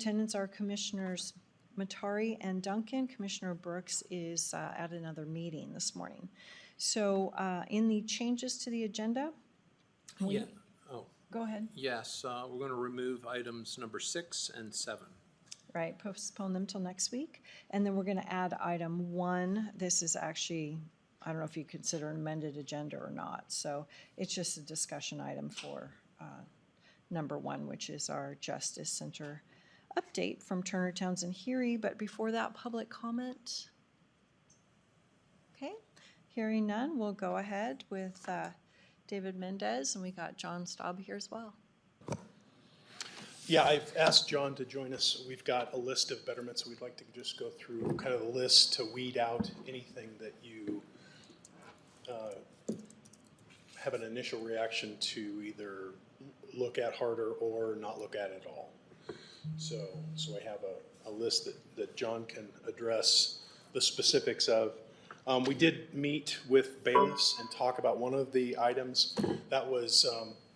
Attendants are Commissioners Matari and Duncan. Commissioner Brooks is at another meeting this morning. So in the changes to the agenda, Yeah. Oh, go ahead. yes. We're going to remove items number 6 and 7. Right, postpone them till next week. And then we're going to add item 1. This is actually, I don't know if you consider an amended agenda or not. So it's just a discussion item for number 1, which is our Justice Center update from Turner, Townsend, Heery. But before that, public comment. Okay, hearing none, we'll go ahead with David Mendez, and we got John Staub here as well. Yeah, I've asked John to join us. We've got a list of betterments. We'd like to just go through kind of the list to weed out anything that you have an initial reaction to either look at harder or not look at at all. So I have a list that John can address the specifics of. We did meet with bailiffs and talk about one of the items. That was,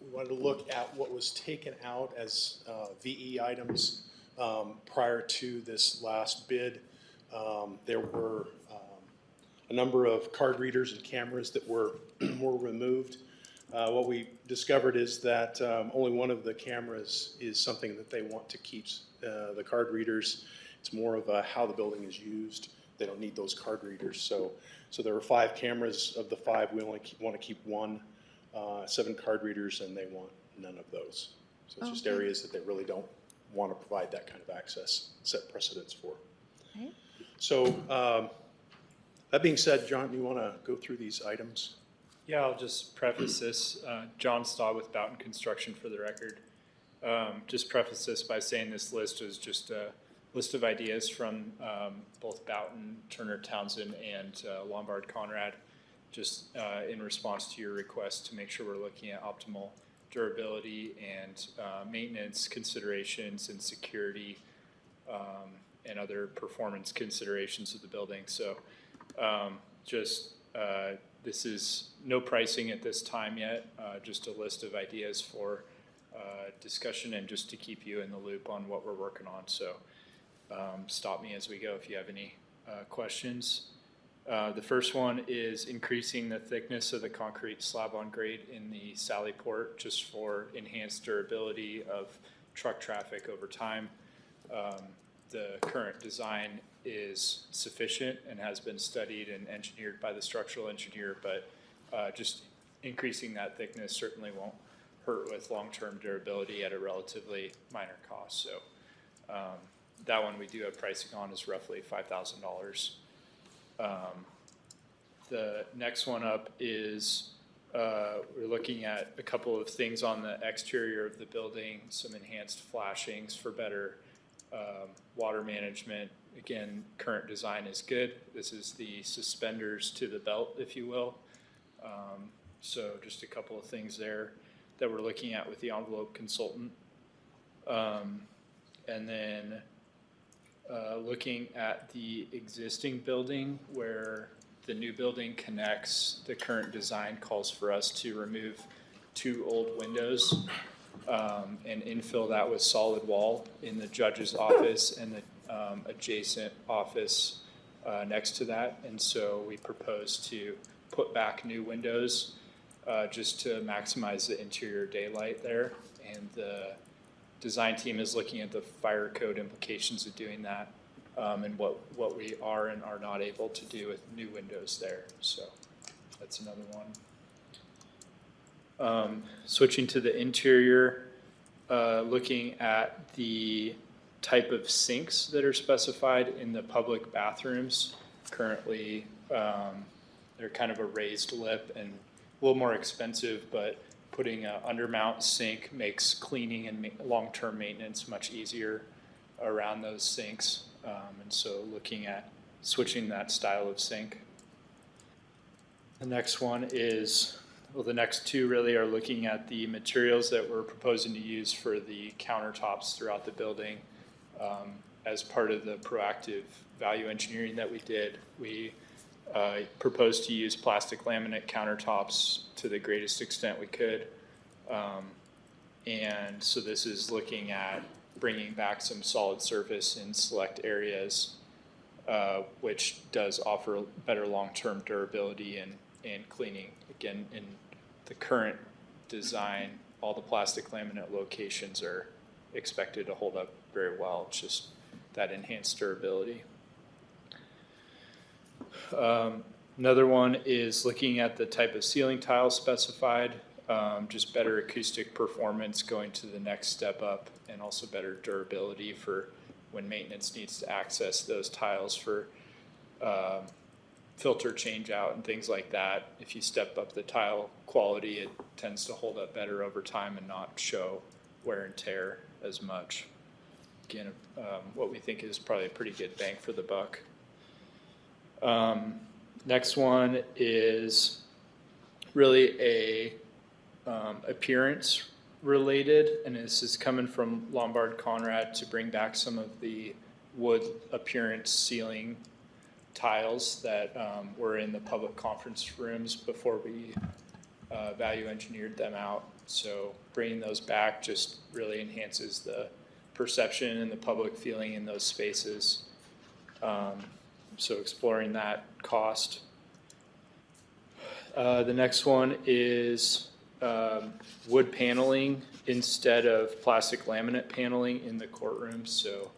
we wanted to look at what was taken out as VE items prior to this last bid. There were a number of card readers and cameras that were removed. What we discovered is that only one of the cameras is something that they want to keep. The card readers, it's more of how the building is used. They don't need those card readers. So there were 5 cameras. Of the 5, we only want to keep 1, 7 card readers, and they want none of those. So it's just areas that they really don't want to provide that kind of access, set precedents for. Okay. So that being said, John, you want to go through these items? Yeah, I'll just preface this. John Staub with Boughton Construction for the record. Just preface this by saying this list is just a list of ideas from both Boughton, Turner, Townsend, and Lombard Conrad, just in response to your request to make sure we're looking at optimal durability and maintenance considerations and security and other performance considerations of the building. So this is no pricing at this time yet, just a list of ideas for discussion and just to keep you in the loop on what we're working on. So stop me as we go if you have any questions. The first one is increasing the thickness of the concrete slab on grade in the Sally Port just for enhanced durability of truck traffic over time. The current design is sufficient and has been studied and engineered by the structural engineer, but just increasing that thickness certainly won't hurt with long-term durability at a relatively minor cost. So that one we do have pricing on is roughly $5,000. The next one up is we're looking at a couple of things on the exterior of the building, some enhanced flashings for better water management. Again, current design is good. This is the suspenders to the belt, if you will. So just a couple of things there that we're looking at with the envelope consultant. And then looking at the existing building where the new building connects, the current design calls for us to remove 2 old windows and infill that with solid wall in the judge's office and the adjacent office next to that. And so we propose to put back new windows just to maximize the interior daylight there. And the design team is looking at the fire code implications of doing that and what we are and are not able to do with new windows there. So that's another one. Switching to the interior, looking at the type of sinks that are specified in the public bathrooms. Currently, they're kind of a raised lip and a little more expensive, but putting an undermount sink makes cleaning and long-term maintenance much easier around those sinks. And so looking at switching that style of sink. The next one is, well, the next 2 really are looking at the materials that we're proposing to use for the countertops throughout the building. As part of the proactive value engineering that we did, we proposed to use plastic laminate countertops to the greatest extent we could. And so this is looking at bringing back some solid surface in select areas, which does offer better long-term durability and cleaning. Again, in the current design, all the plastic laminate locations are expected to hold up very well. It's just that enhanced durability. Another one is looking at the type of ceiling tile specified, just better acoustic performance going to the next step up, and also better durability for when maintenance needs to access those tiles for filter change out and things like that. If you step up the tile quality, it tends to hold up better over time and not show wear and tear as much. Again, what we think is probably a pretty good bang for the buck. Next one is really a appearance related, and this is coming from Lombard Conrad to bring back some of the wood appearance ceiling tiles that were in the public conference rooms before we value engineered them out. So bringing those back just really enhances the perception and the public feeling in those spaces. So exploring that cost. The next one is wood paneling instead of plastic laminate paneling in the courtroom. So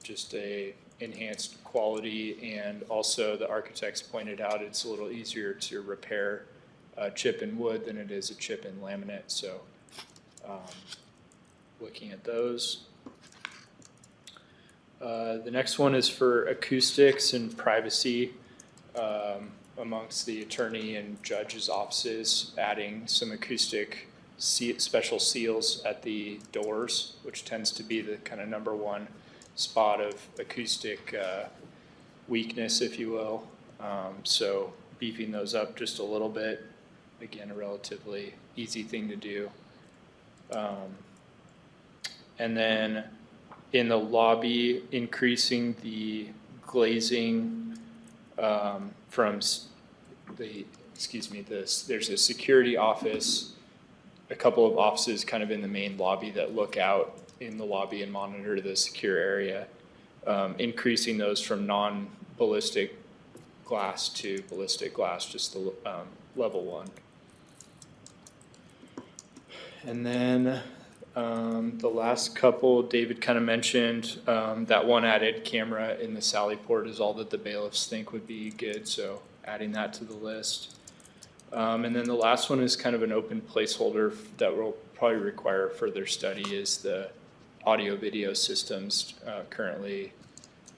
just a enhanced quality, and also the architects pointed out it's a little easier to repair chip in wood than it is a chip in laminate. So looking at those. The next one is for acoustics and privacy amongst the attorney and judge's offices, adding some acoustic special seals at the doors, which tends to be the kind of number one spot of acoustic weakness, if you will. So beefing those up just a little bit, again, a relatively easy thing to do. And then in the lobby, increasing the glazing from there's a security office, a couple of offices kind of in the main lobby that look out in the lobby and monitor the secure area, increasing those from non-ballistic glass to ballistic glass, just the level one. And then the last couple, David kind of mentioned, that one added camera in the Sally Port is all that the bailiffs think would be good, so adding that to the list. And then the last one is kind of an open placeholder that will probably require further study, is the audio video systems. Currently,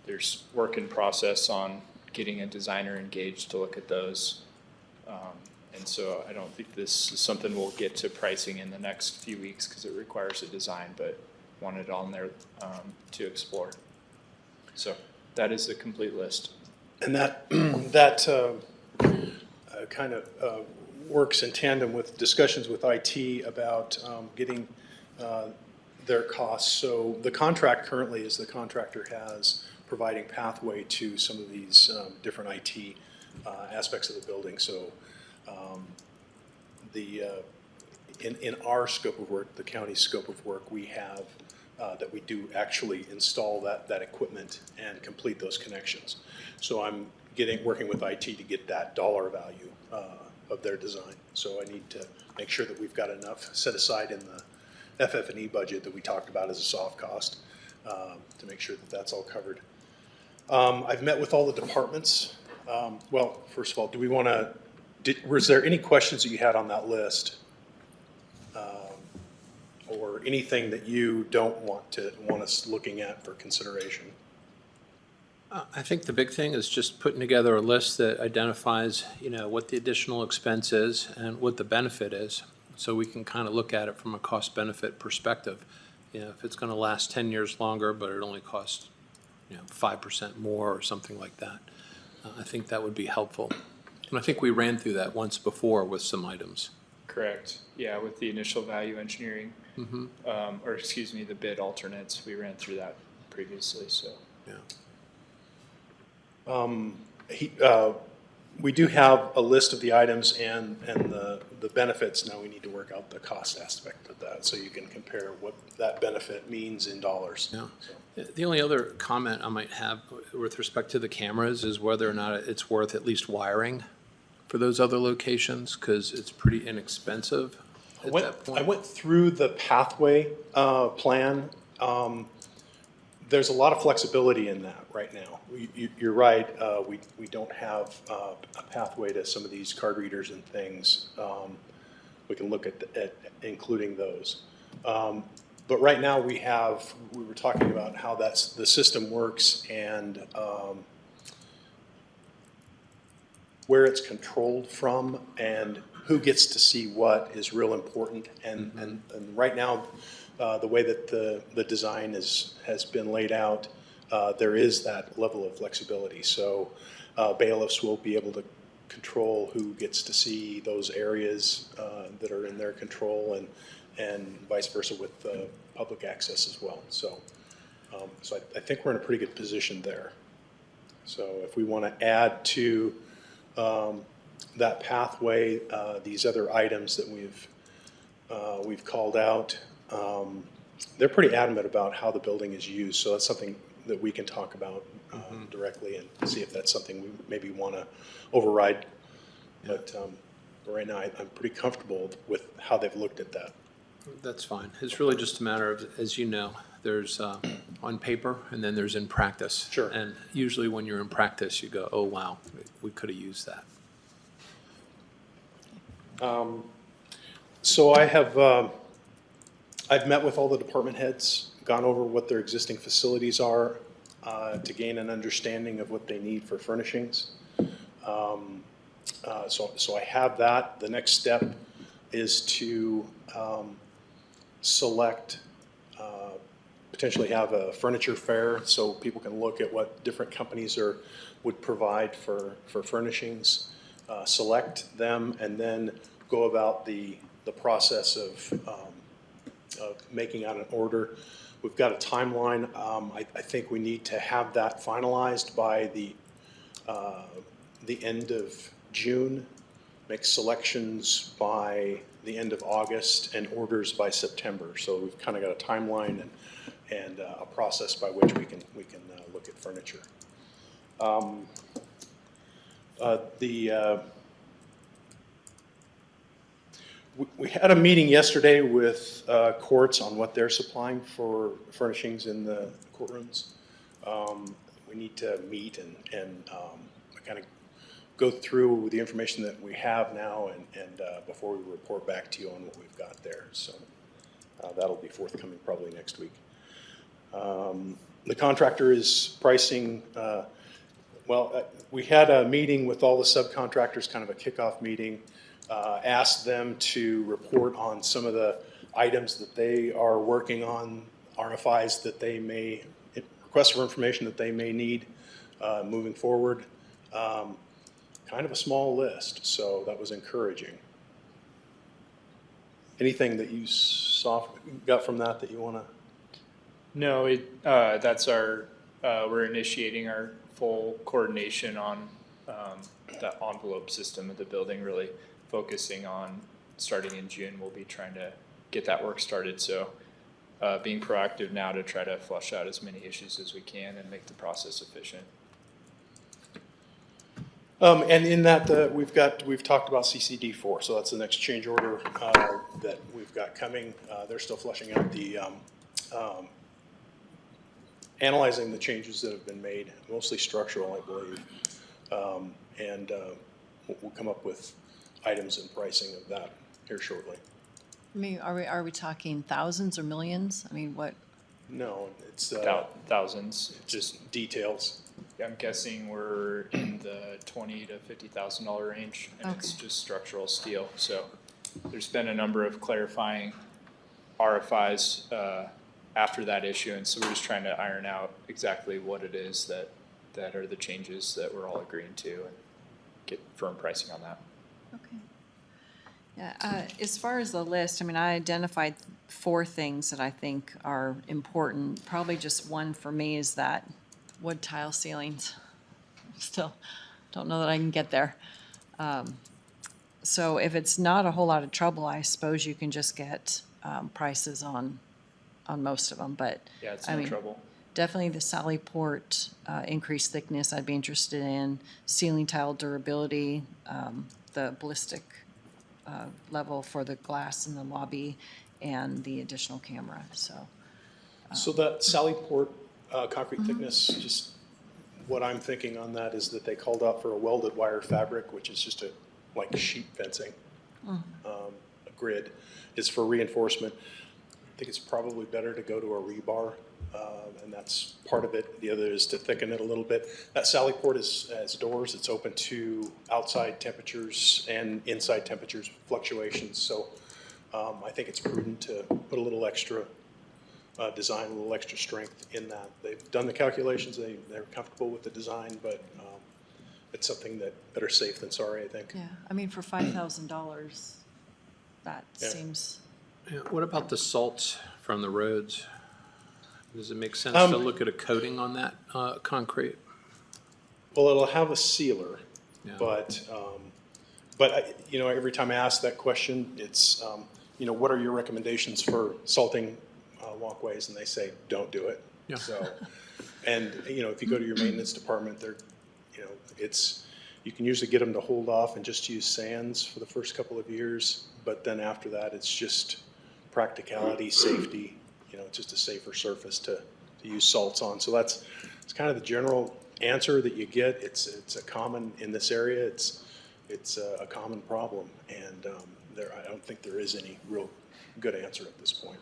there's work in process on getting a designer engaged to look at those. And so I don't think this is something we'll get to pricing in the next few weeks because it requires a design, but wanted it on there to explore. So that is the complete list. And that kind of works in tandem with discussions with IT about getting their costs. So the contract currently is the contractor has providing pathway to some of these different IT aspects of the building. So in our scope of work, the county's scope of work, we have that we do actually install that equipment and complete those connections. So I'm working with IT to get that dollar value of their design. So I need to make sure that we've got enough set aside in the FF&E budget that we talked about as a soft cost to make sure that that's all covered. I've met with all the departments. Well, first of all, do we want to? Was there any questions that you had on that list, or anything that you don't want us looking at for consideration? I think the big thing is just putting together a list that identifies, what the additional expense is and what the benefit is, so we can kind of look at it from a cost-benefit perspective. If it's going to last 10 years longer, but it only costs, 5% more or something like that, I think that would be helpful. And I think we ran through that once before with some items. Correct. Yeah, with the initial value engineering, the bid alternates, we ran through that previously. So Yeah. we do have a list of the items and the benefits. Now we need to work out the cost aspect of that, so you can compare what that benefit means in dollars. Yeah. So, The only other comment I might have with respect to the cameras is whether or not it's worth at least wiring for those other locations, because it's pretty inexpensive at that point. I went through the pathway plan. There's a lot of flexibility in that right now. You're right, we don't have a pathway to some of these card readers and things. We can look at including those. But right now we were talking about how the system works and where it's controlled from and who gets to see what is real important. And right now, the way that the design has been laid out, there is that level of flexibility. So bailiffs will be able to control who gets to see those areas that are in their control, and vice versa with public access as well. So, I think we're in a pretty good position there. So if we want to add to that pathway, these other items that we've called out, they're pretty adamant about how the building is used. So that's something that we can talk about directly and see if that's something we maybe want to override. Yeah. But right now, I'm pretty comfortable with how they've looked at that. That's fine. It's really just a matter of, as you know, there's on paper and then there's in practice. Sure. And usually when you're in practice, you go, oh, wow, we could have used that. So I've met with all the department heads, gone over what their existing facilities are to gain an understanding of what they need for furnishings. So I have that. The next step is to select, potentially have a furniture fair so people can look at what different companies would provide for furnishings, select them, and then go about the process of making out an order. We've got a timeline. I think we need to have that finalized by the end of June, make selections by the end of August, and orders by September. So we've kind of got a timeline and a process by which we can look at furniture. We had a meeting yesterday with courts on what they're supplying for furnishings in the courtrooms. We need to meet and kind of go through the information that we have now and before we report back to you on what we've got there. So that'll be forthcoming probably next week. The contractor is pricing, we had a meeting with all the subcontractors, kind of a kickoff meeting, asked them to report on some of the items that they are working on, RFIs that they may, requests for information that they may need moving forward. Kind of a small list, so that was encouraging. Anything that you got from that you want to? No, that's we're initiating our full coordination on that envelope system of the building, really focusing on starting in June. We'll be trying to get that work started. So being proactive now to try to flush out as many issues as we can and make the process efficient. And in that, we've talked about CCD4, so that's the next change order that we've got coming. They're still fleshing out the analyzing the changes that have been made, mostly structural, I believe, and we'll come up with items and pricing of that here shortly. I mean, are we talking thousands or millions? I mean, what? No, it's Thousands. just details. I'm guessing we're in the $20,000 to $50,000 range, and it's Okay. just structural steel. So there's been a number of clarifying RFIs after that issuance. So we're just trying to iron out exactly what it is that are the changes that we're all agreeing to and get firm pricing on that. Okay. Yeah, as far as the list, I mean, I identified 4 things that I think are important. Probably just one for me is that wood tile ceilings. Still don't know that I can get there. So if it's not a whole lot of trouble, I suppose you can just get prices on most of them, but. Yeah, it's I no mean, trouble. Definitely the Sally Port increased thickness I'd be interested in, ceiling tile durability, the ballistic level for the glass in the lobby, and the additional camera, so. So that Sally Port concrete thickness, just what I'm thinking on that is that they called out for a welded wire fabric, which is just like sheet fencing. A grid is for reinforcement. I think it's probably better to go to a rebar, and that's part of it. The other is to thicken it a little bit. That Sally Port has doors. It's open to outside temperatures and inside temperatures fluctuations. So I think it's prudent to put a little extra design, a little extra strength in that. They've done the calculations. They're comfortable with the design, but it's something that better safe than sorry, I think. Yeah, I mean, for $5,000, that Yeah. seems, Yeah, what about the salts from the roads? Does it make sense to look at a coating on that concrete? Well, it'll have a sealer, Yeah. but every time I ask that question, it's, what are your recommendations for salting walkways? And they say, don't do it. Yeah. So, and, if you go to your maintenance department, you can usually get them to hold off and just use sands for the first couple of years. But then after that, it's just practicality, safety, it's just a safer surface to use salts on. So it's kind of the general answer that you get. It's a common, in this area, it's a common problem. And I don't think there is any real good answer at this point.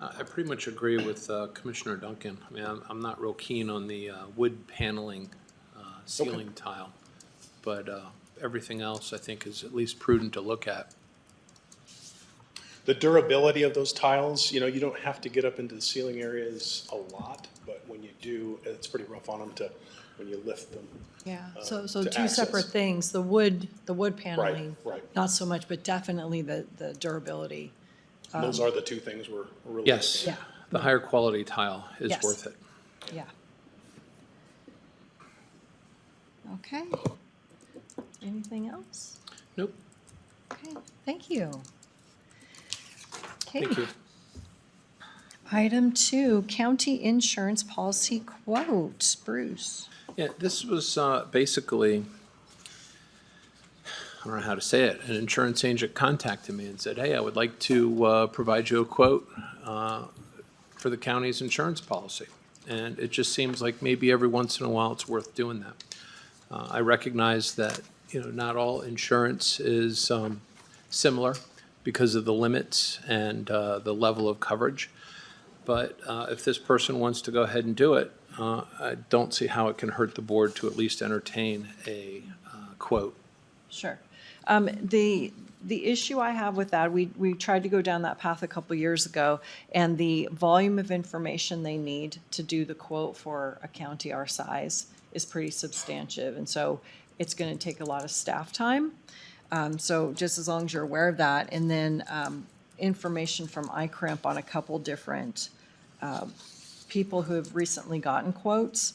I pretty much agree with Commissioner Duncan. I mean, I'm not real keen on the wood paneling ceiling tile, but everything else I think is at least prudent to look at. The durability of those tiles, you don't have to get up into the ceiling areas a lot, but when you do, it's pretty rough on them when you lift them. yeah, so to two separate access. things, the wood paneling. right. Not so much, but definitely the durability. Those are the two things we're really. Yes, Yeah. the higher quality tile is Yes. worth it. Yeah. Okay. Anything else? Nope, Okay, thank you. Okay, thank you. item 2, county insurance policy quote. Bruce. Yeah, this was basically, I don't know how to say it, an insurance agent contacted me and said, hey, I would like to provide you a quote for the county's insurance policy. And it just seems like maybe every once in a while it's worth doing that. I recognize that, not all insurance is similar because of the limits and the level of coverage. But if this person wants to go ahead and do it, I don't see how it can hurt the board to at least entertain a quote. Sure. The issue I have with that, we tried to go down that path a couple years ago, and the volume of information they need to do the quote for a county our size is pretty substantive, and so it's going to take a lot of staff time. So just as long as you're aware of that, and then information from iCrimp on a couple different people who have recently gotten quotes,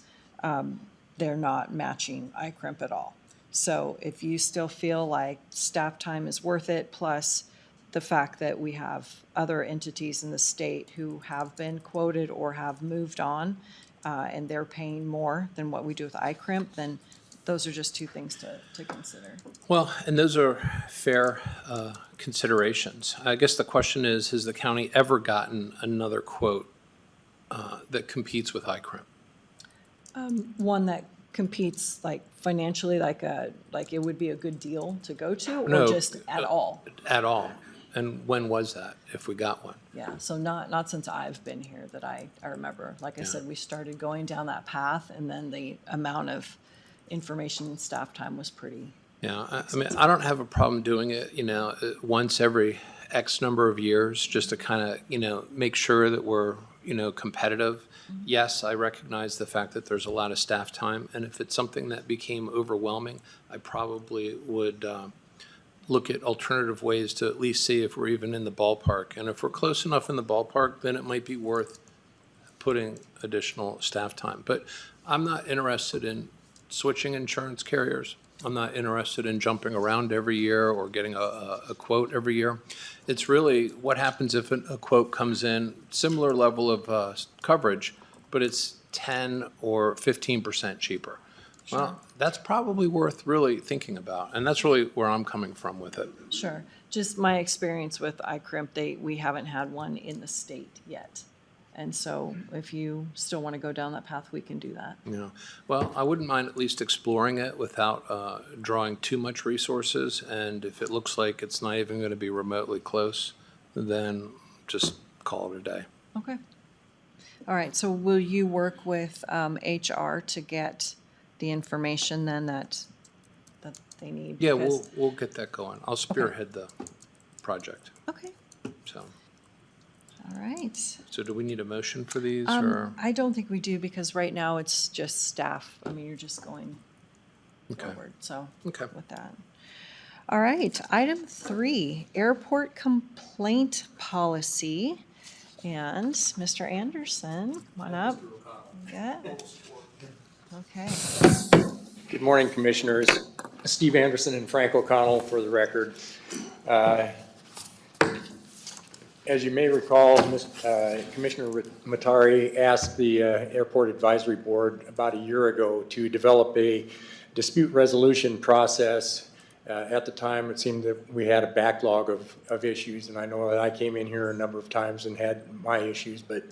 they're not matching iCrimp at all. So if you still feel like staff time is worth it, plus the fact that we have other entities in the state who have been quoted or have moved on, and they're paying more than what we do with iCrimp, then those are just two things to consider. Well, and those are fair considerations. I guess the question is, has the county ever gotten another quote that competes with iCrimp? One that competes like financially, like it would be a good deal to go to, or No, just at all? At all. And when was that, if we got one? Yeah, so not since I've been here that I remember. Like I Yeah. said, we started going down that path, and then the amount of information and staff time was pretty. Yeah, I mean, I don't have a problem doing it, once every X number of years, just to kind of, make sure that we're, competitive. Yes, I recognize the fact that there's a lot of staff time, and if it's something that became overwhelming, I probably would look at alternative ways to at least see if we're even in the ballpark. And if we're close enough in the ballpark, then it might be worth putting additional staff time. But I'm not interested in switching insurance carriers. I'm not interested in jumping around every year or getting a quote every year. It's really what happens if a quote comes in, similar level of coverage, but it's 10 or 15% cheaper. Well, that's probably worth really thinking about, and that's really where I'm coming from with it. Sure. Just my experience with iCrimp, we haven't had one in the state yet. And so if you still want to go down that path, we can do that. Yeah, well, I wouldn't mind at least exploring it without drawing too much resources, and if it looks like it's not even going to be remotely close, then just call it a day. Okay. All right, so will you work with HR to get the information then that they need? Yeah, Because- we'll get that going. I'll spearhead the project, Okay, so. all right. So do we need a motion for these, or? I don't think we do, because right now it's just staff. I mean, you're just going Okay. forward, so Okay. with that. All right, item 3, airport complaint policy. And Mr. Anderson, come on up. Yeah. Okay. Good morning, Commissioners. Steve Anderson and Frank O'Connell for the record. As you may recall, Commissioner Matari asked the Airport Advisory Board about a year ago to develop a dispute resolution process. At the time, it seemed that we had a backlog of issues, and I know that I came in here a number of times and had my issues, but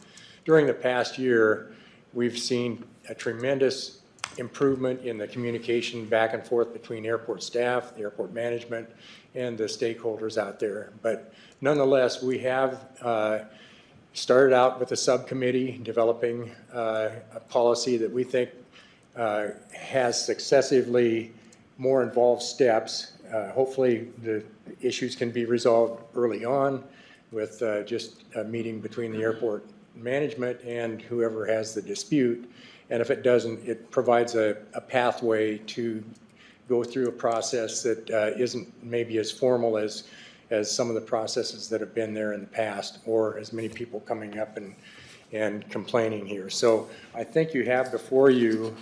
during the past year, we've seen a tremendous improvement in the communication back and forth between airport staff, the airport management, and the stakeholders out there. But nonetheless, we have started out with a subcommittee developing a policy that we think has successively more involved steps. Hopefully the issues can be resolved early on with just a meeting between the airport management and whoever has the dispute. And if it doesn't, it provides a pathway to go through a process that isn't maybe as formal as some of the processes that have been there in the past, or as many people coming up and complaining here. So I think you have before you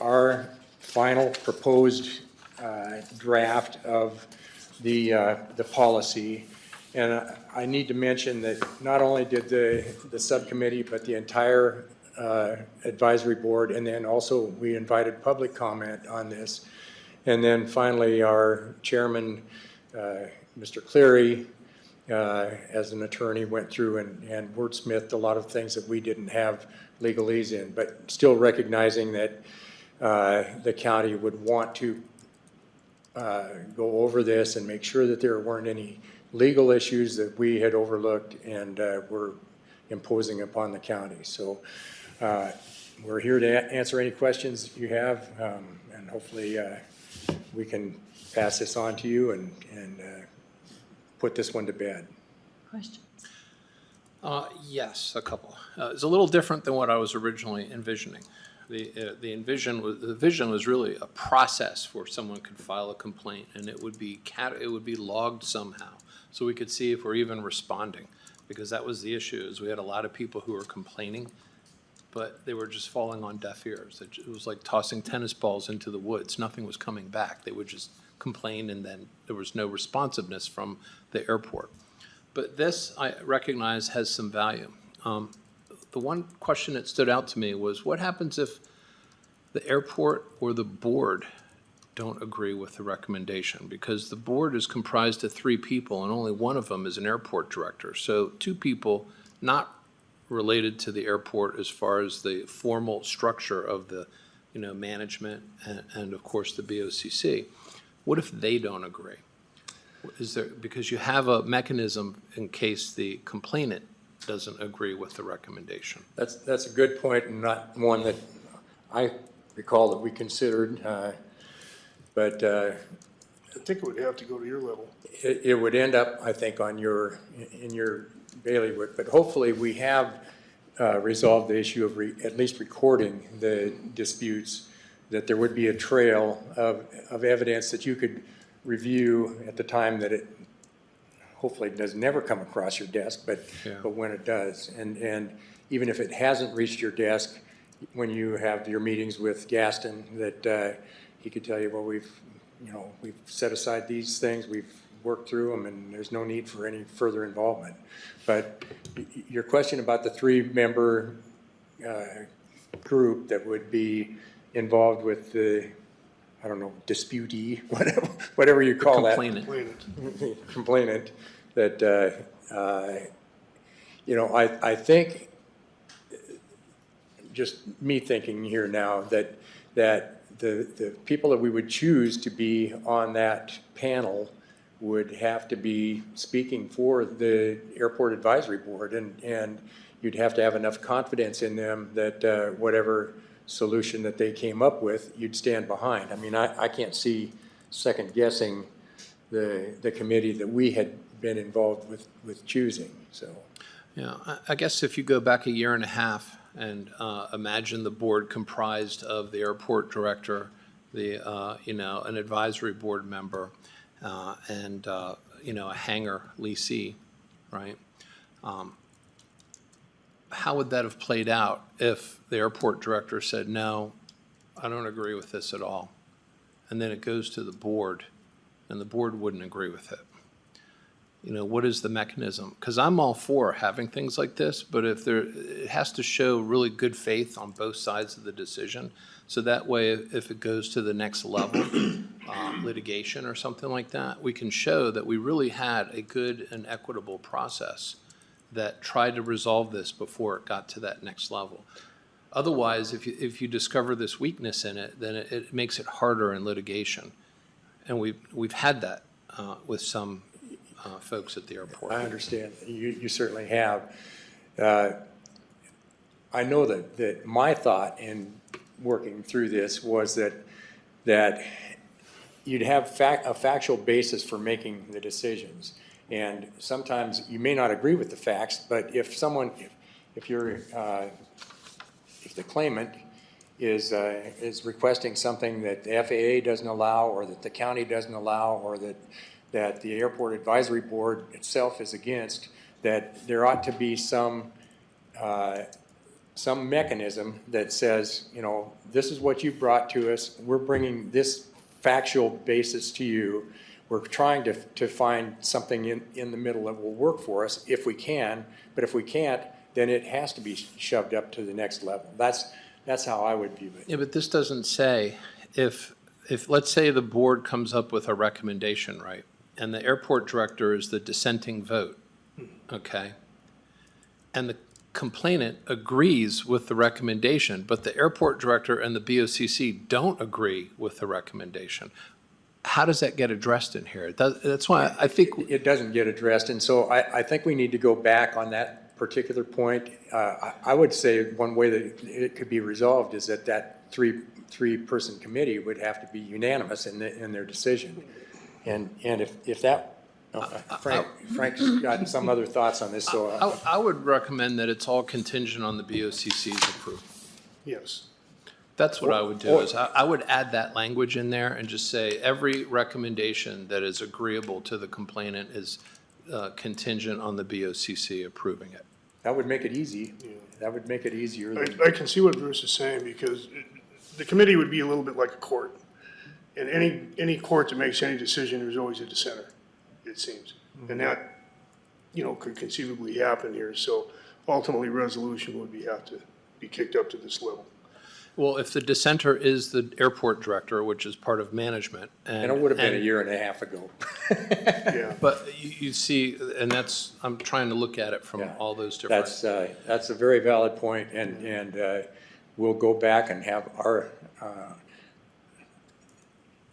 our final proposed draft of the policy. And I need to mention that not only did the subcommittee, but the entire advisory board, and then also we invited public comment on this. And then finally, our chairman, Mr. Cleary, as an attorney, went through and wordsmithed a lot of things that we didn't have legalese in, but still recognizing that the county would want to go over this and make sure that there weren't any legal issues that we had overlooked and were imposing upon the county. So we're here to answer any questions you have, and hopefully we can pass this on to you and put this one to bed. Questions? Yes, a couple. It's a little different than what I was originally envisioning. The vision was really a process where someone could file a complaint, and it would be logged somehow, so we could see if we're even responding, because that was the issue. Is we had a lot of people who were complaining, but they were just falling on deaf ears. It was like tossing tennis balls into the woods. Nothing was coming back. They would just complain, and then there was no responsiveness from the airport. But this, I recognize, has some value. The one question that stood out to me was, what happens if the airport or the board don't agree with the recommendation? Because the board is comprised of 3 people, and only one of them is an airport director. So 2 people not related to the airport as far as the formal structure of the, management and of course the BOCC. What if they don't agree? Because you have a mechanism in case the complainant doesn't agree with the recommendation. That's a good point, and not one that I recall that we considered, but I think it would have to go to your level. it would end up, I think, in your bailiwick. But hopefully we have resolved the issue of at least recording the disputes, that there would be a trail of evidence that you could review at the time that it hopefully does never come across your desk, but when it does. And even if it hasn't reached your desk, when you have your meetings with Gaston, that he could tell you, well, we've set aside these things, we've worked through them, and there's no need for any further involvement. But your question about the 3-member group that would be involved with the, I don't know, disputee, whatever you call that. Complainant, that, I think, just me thinking here now, that the people that we would choose to be on that panel would have to be speaking for the Airport Advisory Board, and you'd have to have enough confidence in them that whatever solution that they came up with, you'd stand behind. I mean, I can't see second guessing the committee that we had been involved with choosing, so. Yeah, I guess if you go back a year and a half and imagine the board comprised of the airport director, an advisory board member, and a hangar leasee, right? How would that have played out if the airport director said, no, I don't agree with this at all? And then it goes to the board, and the board wouldn't agree with it. What is the mechanism? Because I'm all for having things like this, but it has to show really good faith on both sides of the decision. So that way, if it goes to the next level, litigation or something like that, we can show that we really had a good and equitable process that tried to resolve this before it got to that next level. Otherwise, if you discover this weakness in it, then it makes it harder in litigation. And we've had that with some folks at the airport. I understand. You certainly have. I know that my thought in working through this was that you'd have a factual basis for making the decisions. And sometimes you may not agree with the facts, but if the claimant is requesting something that the FAA doesn't allow, or that the county doesn't allow, or that the Airport Advisory Board itself is against, that there ought to be some mechanism that says, this is what you brought to us, we're bringing this factual basis to you, we're trying to find something in the middle that will work for us if we can, but if we can't, then it has to be shoved up to the next level. That's how I would view it. Yeah, but this doesn't say, if let's say the board comes up with a recommendation, right? And the airport director is the dissenting vote, okay? And the complainant agrees with the recommendation, but the airport director and the BOCC don't agree with the recommendation. How does that get addressed in here? That's why I think it doesn't get addressed, and so I think we need to go back on that particular point. I would say one way that it could be resolved is that three-person committee would have to be unanimous in their decision. And if that, Frank's got some other thoughts on this, so. I would recommend that it's all contingent on the BOCC's approval. Yes. That's what I would do, is I would add that language in there and just say, every recommendation that is agreeable to the complainant is contingent on the BOCC approving it. That would make it easy. That would make it easier. I can see what Bruce is saying, because the committee would be a little bit like a court. And any court that makes any decision, there's always a dissenter, it seems. And that, could conceivably happen here. So ultimately, resolution would have to be kicked up to this level. Well, if the dissenter is the airport director, which is part of management. And it would have been a year and a half ago. Yeah. But you see, and I'm trying to look at it from all those different. That's a very valid point, and we'll go back and have our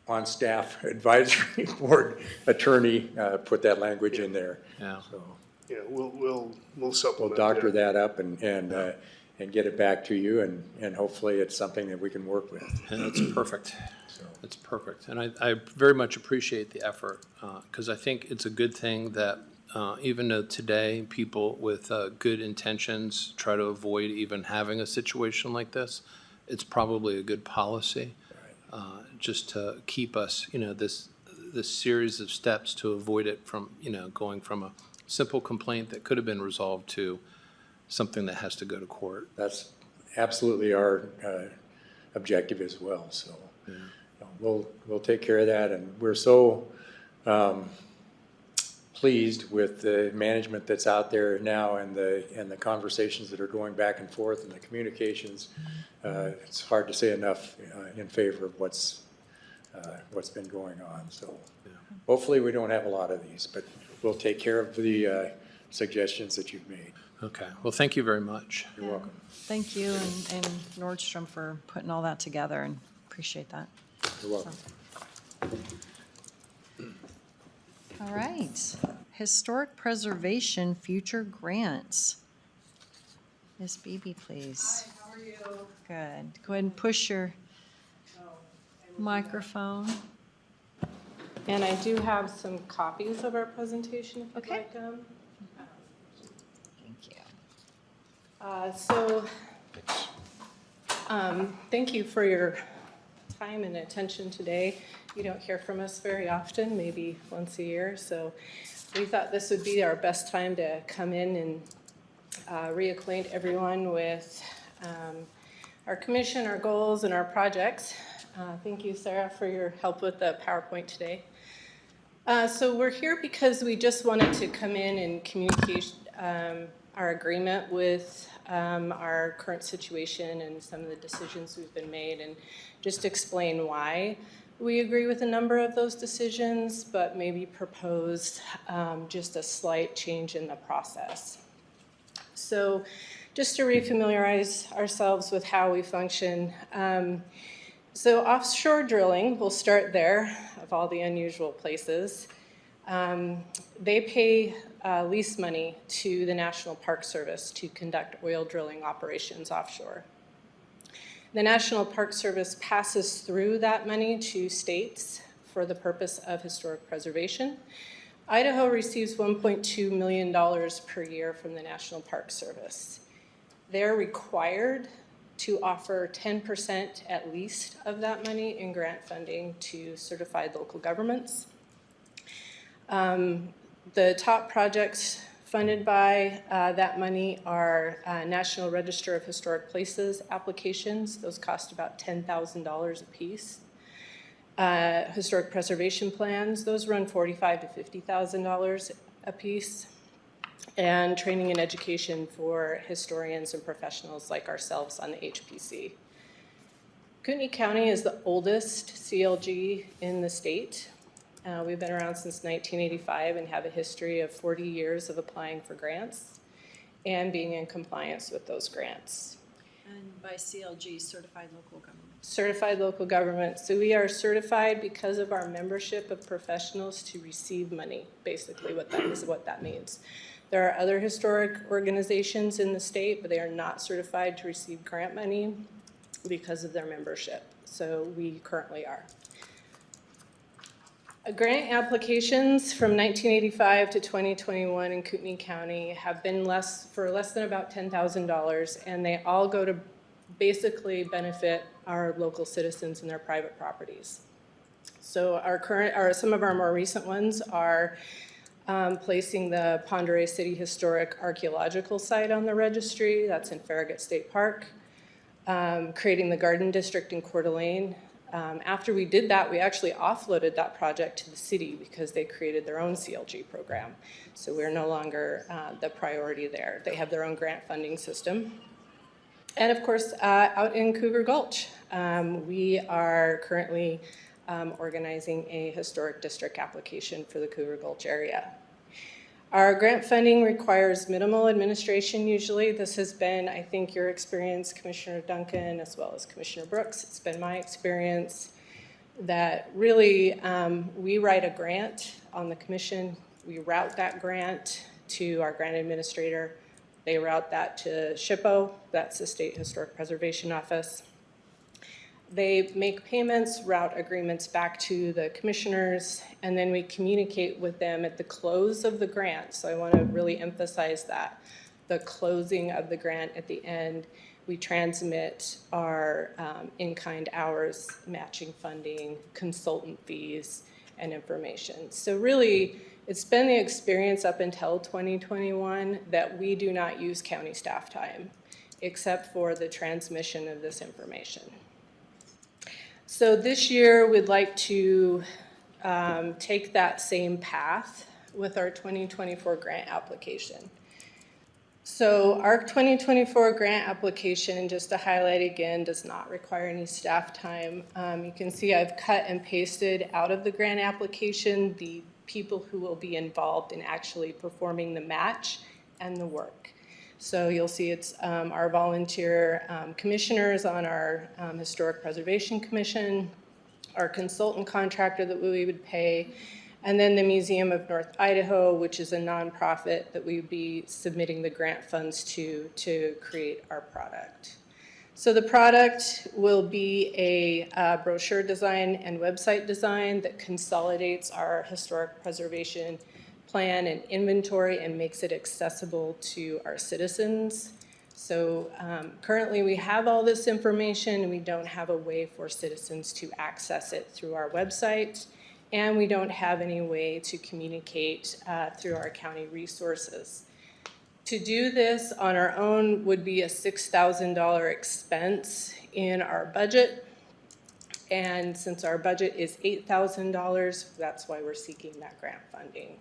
on-staff advisory board attorney put that language in there. Yeah. So Yeah, we'll we'll supplement doctor that up and get it back to you, and hopefully it's something that we can work with. And it's perfect. It's perfect. And I very much appreciate the effort, because I think it's a good thing that even though today people with good intentions try to avoid even having a situation like this, it's probably a good policy just to keep us, this series of steps to avoid it from, going from a simple complaint that could have been resolved to something that has to go to court. That's absolutely our objective as well. So we'll take care of that, and we're so pleased with the management that's out there now and the conversations that are going back and forth and the communications. It's hard to say enough in favor of what's been going on. So hopefully we don't have a lot of these, but we'll take care of the suggestions that you've made. Okay, well, thank you very much. You're welcome. Thank you and Nordstrom for putting all that together, and appreciate that. You're welcome. All right, historic preservation future grants. Ms. Beebe, please. Hi, how are you? Good. Go ahead and push your microphone. And I do have some copies of our presentation if you'd Okay. like them. Thank you. Thank you for your time and attention today. You don't hear from us very often, maybe once a year, so we thought this would be our best time to come in and reacquaint everyone with our commission, our goals, and our projects. Thank you, Sarah, for your help with the PowerPoint today. So we're here because we just wanted to come in and communicate our agreement with our current situation and some of the decisions we've been made, and just explain why we agree with a number of those decisions, but maybe propose just a slight change in the process. So just to refamiliarize ourselves with how we function, so offshore drilling, we'll start there, of all the unusual places. They pay lease money to the National Park Service to conduct oil drilling operations offshore. The National Park Service passes through that money to states for the purpose of historic preservation. Idaho receives $1.2 million per year from the National Park Service. They're required to offer 10% at least of that money in grant funding to certified local governments. The top projects funded by that money are National Register of Historic Places applications. Those cost about $10,000 a piece. Historic preservation plans, those run $45,000 to $50,000 a piece. And training and education for historians and professionals like ourselves on the HPC. Kootenai County is the oldest CLG in the state. We've been around since 1985 and have a history of 40 years of applying for grants and being in compliance with those grants. And by CLG, Certified Local Government. Certified local government. So we are certified because of our membership of professionals to receive money, basically what that means. There are other historic organizations in the state, but they are not certified to receive grant money because of their membership. So we currently are. Grant applications from 1985 to 2021 in Kootenai County have been less than about $10,000, and they all go to basically benefit our local citizens and their private properties. So some of our more recent ones are placing the Ponderay City Historic Archaeological Site on the registry. That's in Farragut State Park. Creating the Garden District in Coeur d'Alene. After we did that, we actually offloaded that project to the city because they created their own CLG program. So we're no longer the priority there. They have their own grant funding system. And of course, out in Cougar Gulch, we are currently organizing a historic district application for the Cougar Gulch area. Our grant funding requires minimal administration usually. This has been, I think, your experience, Commissioner Duncan, as well as Commissioner Brooks. It's been my experience that really we write a grant on the commission. We route that grant to our grant administrator. They route that to SHPO, that's the State Historic Preservation Office. They make payments, route agreements back to the commissioners, and then we communicate with them at the close of the grant. So I want to really emphasize that. The closing of the grant at the end, we transmit our in-kind hours, matching funding, consultant fees, and information. So really, it's been the experience up until 2021 that we do not use county staff time. except for the transmission of this information. So this year, we'd like to take that same path with our 2024 grant application. So our 2024 grant application, just to highlight again, does not require any staff time. You can see I've cut and pasted out of the grant application the people who will be involved in actually performing the match and the work. So you'll see it's our volunteer commissioners on our Historic Preservation Commission, our consultant contractor that we would pay, and then the Museum of North Idaho, which is a nonprofit that we would be submitting the grant funds to create our product. So the product will be a brochure design and website design that consolidates our historic preservation plan and inventory and makes it accessible to our citizens. So currently we have all this information and we don't have a way for citizens to access it through our website, and we don't have any way to communicate through our county resources. To do this on our own would be a $6,000 expense in our budget. And since our budget is $8,000, that's why we're seeking that grant funding.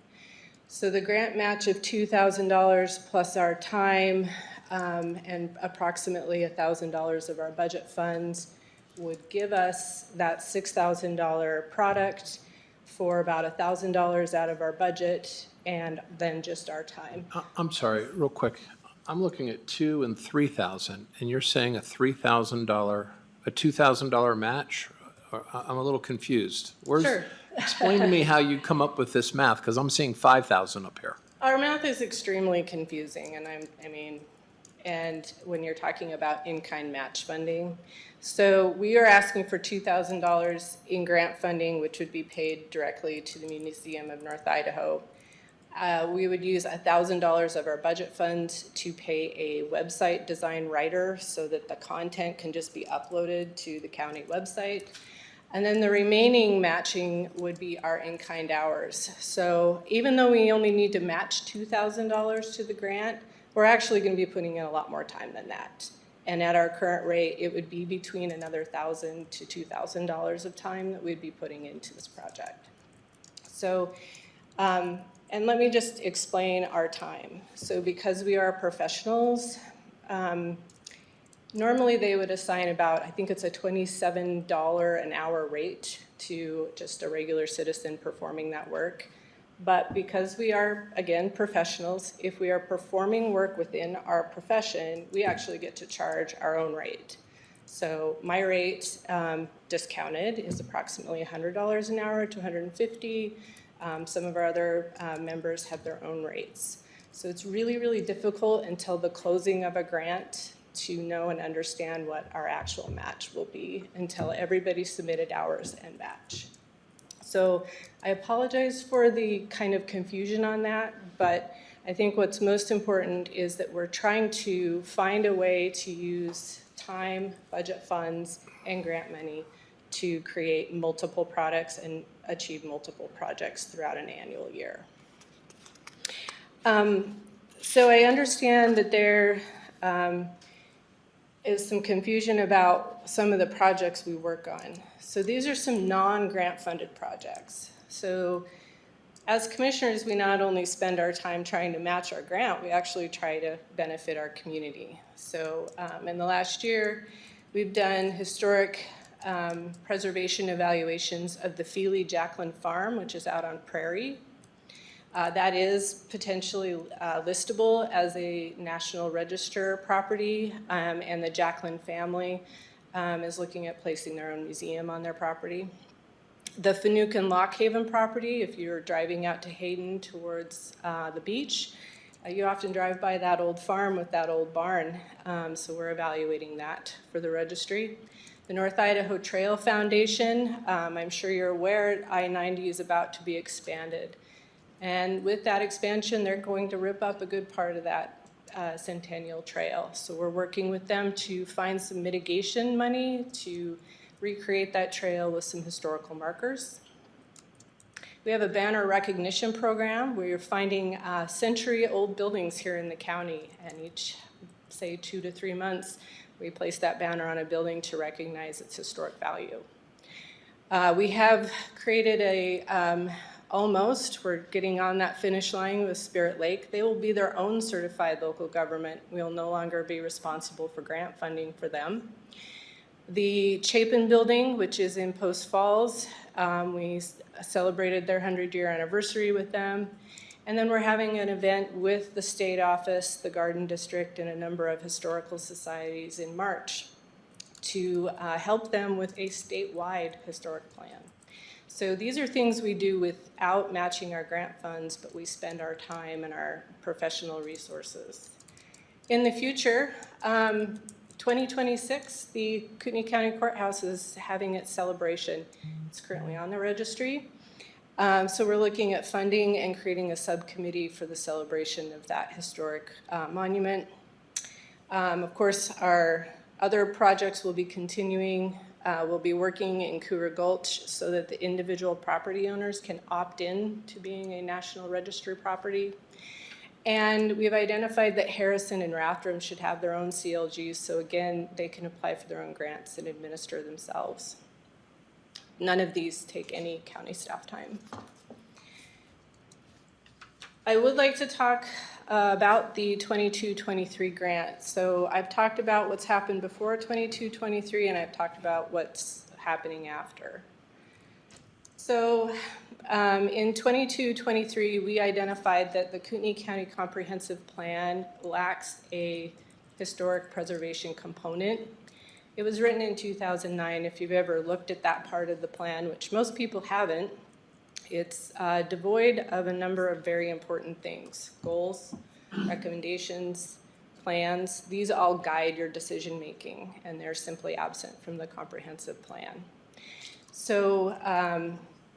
So the grant match of $2,000 plus our time and approximately $1,000 of our budget funds would give us that $6,000 product for about $1,000 out of our budget and then just our time. I'm sorry, real quick. I'm looking at 2 and 3,000, and you're saying a $2,000 match? I'm a little confused. Sure. Explain to me how you come up with this math, because I'm seeing 5,000 up here. Our math is extremely confusing, and and when you're talking about in-kind match funding. So we are asking for $2,000 in grant funding, which would be paid directly to the Museum of North Idaho. We would use $1,000 of our budget fund to pay a website design writer so that the content can just be uploaded to the county website. And then the remaining matching would be our in-kind hours. So even though we only need to match $2,000 to the grant, we're actually going to be putting in a lot more time than that. And at our current rate, it would be between another $1,000 to $2,000 of time that we'd be putting into this project. So, and let me just explain our time. So because we are professionals, normally they would assign about, I think it's a $27 an hour rate to just a regular citizen performing that work. But because we are, again, professionals, if we are performing work within our profession, we actually get to charge our own rate. So my rate, discounted, is approximately $100 an hour to $150. Some of our other members have their own rates. So it's really, really difficult until the closing of a grant to know and understand what our actual match will be until everybody submitted hours and match. So I apologize for the kind of confusion on that, but I think what's most important is that we're trying to find a way to use time, budget funds, and grant money to create multiple products and achieve multiple projects throughout an annual year. So I understand that there is some confusion about some of the projects we work on. So these are some non-grant funded projects. So as commissioners, we not only spend our time trying to match our grant, we actually try to benefit our community. So in the last year, we've done historic preservation evaluations of the Feely Jacqueline Farm, which is out on Prairie. That is potentially listable as a National Register property, and the Jacqueline family is looking at placing their own museum on their property. The Finucane Lock Haven property, if you're driving out to Hayden towards the beach, you often drive by that old farm with that old barn, so we're evaluating that for the registry. The North Idaho Trail Foundation, I'm sure you're aware, I-90 is about to be expanded. And with that expansion, they're going to rip up a good part of that Centennial Trail. So we're working with them to find some mitigation money to recreate that trail with some historical markers. We have a banner recognition program where you're finding century-old buildings here in the county, and each say 2 to 3 months, we place that banner on a building to recognize its historic value. We have created we're getting on that finish line with Spirit Lake. They will be their own certified local government. We will no longer be responsible for grant funding for them. The Chapin Building, which is in Post Falls, we celebrated their 100-year anniversary with them. And then we're having an event with the state office, the Garden District, and a number of historical societies in March to help them with a statewide historic plan. So these are things we do without matching our grant funds, but we spend our time and our professional resources. In the future, 2026, the Kootenai County Courthouse is having its celebration. It's currently on the registry. So we're looking at funding and creating a subcommittee for the celebration of that historic monument. Of course, our other projects will be continuing. We'll be working in Cougar Gulch so that the individual property owners can opt in to being a National Register property. And we've identified that Harrison and Rathdrum should have their own CLGs, so again, they can apply for their own grants and administer themselves. None of these take any county staff time. I would like to talk about the 22-23 grant. So I've talked about what's happened before 22-23, and I've talked about what's happening after. So in 22-23, we identified that the Kootenai County Comprehensive Plan lacks a historic preservation component. It was written in 2009. If you've ever looked at that part of the plan, which most people haven't, it's devoid of a number of very important things: goals, recommendations, plans. These all guide your decision making, and they're simply absent from the comprehensive plan. So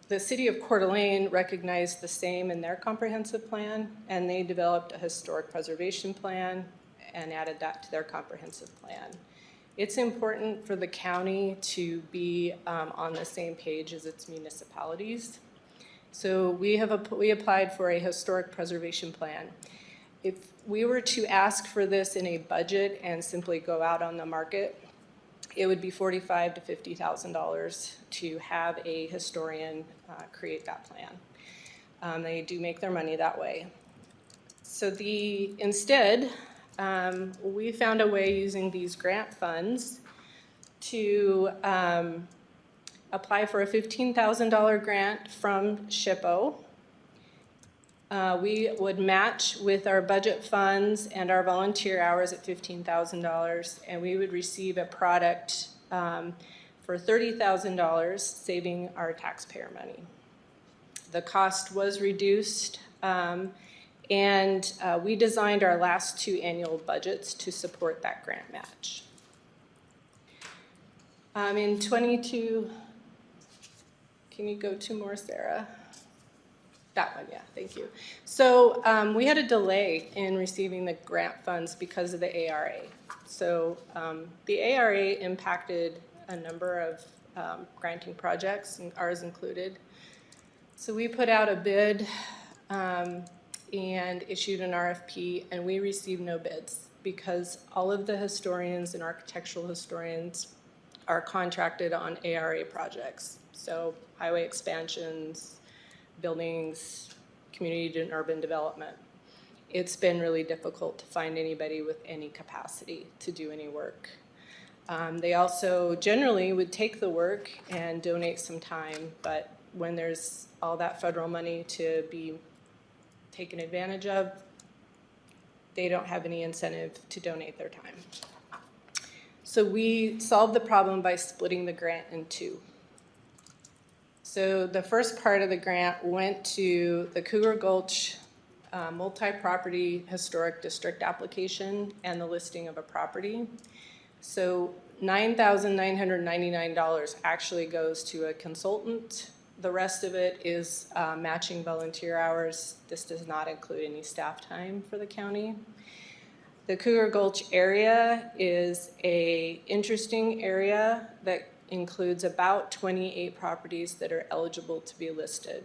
the city of Coeur d'Alene recognized the same in their comprehensive plan, and they developed a historic preservation plan and added that to their comprehensive plan. It's important for the county to be on the same page as its municipalities. So we applied for a historic preservation plan. If we were to ask for this in a budget and simply go out on the market, it would be $45,000 to $50,000 to have a historian create that plan. They do make their money that way. So instead, we found a way using these grant funds to apply for a $15,000 grant from SHPO. We would match with our budget funds and our volunteer hours at $15,000, and we would receive a product for $30,000, saving our taxpayer money. The cost was reduced, and we designed our last 2 annual budgets to support that grant match. In 22, can you go 2 more, Sarah? That one, yeah, thank you. So we had a delay in receiving the grant funds because of the ARA. So the ARA impacted a number of granting projects, and ours included. So we put out a bid and issued an RFP, and we received no bids because all of the historians and architectural historians are contracted on ARA projects. So highway expansions, buildings, community and urban development. It's been really difficult to find anybody with any capacity to do any work. They also generally would take the work and donate some time, but when there's all that federal money to be taken advantage of, they don't have any incentive to donate their time. So we solved the problem by splitting the grant in 2. So the first part of the grant went to the Cougar Gulch multi-property historic district application and the listing of a property. So $9,999 actually goes to a consultant. The rest of it is matching volunteer hours. This does not include any staff time for the county. The Cougar Gulch area is an interesting area that includes about 28 properties that are eligible to be listed.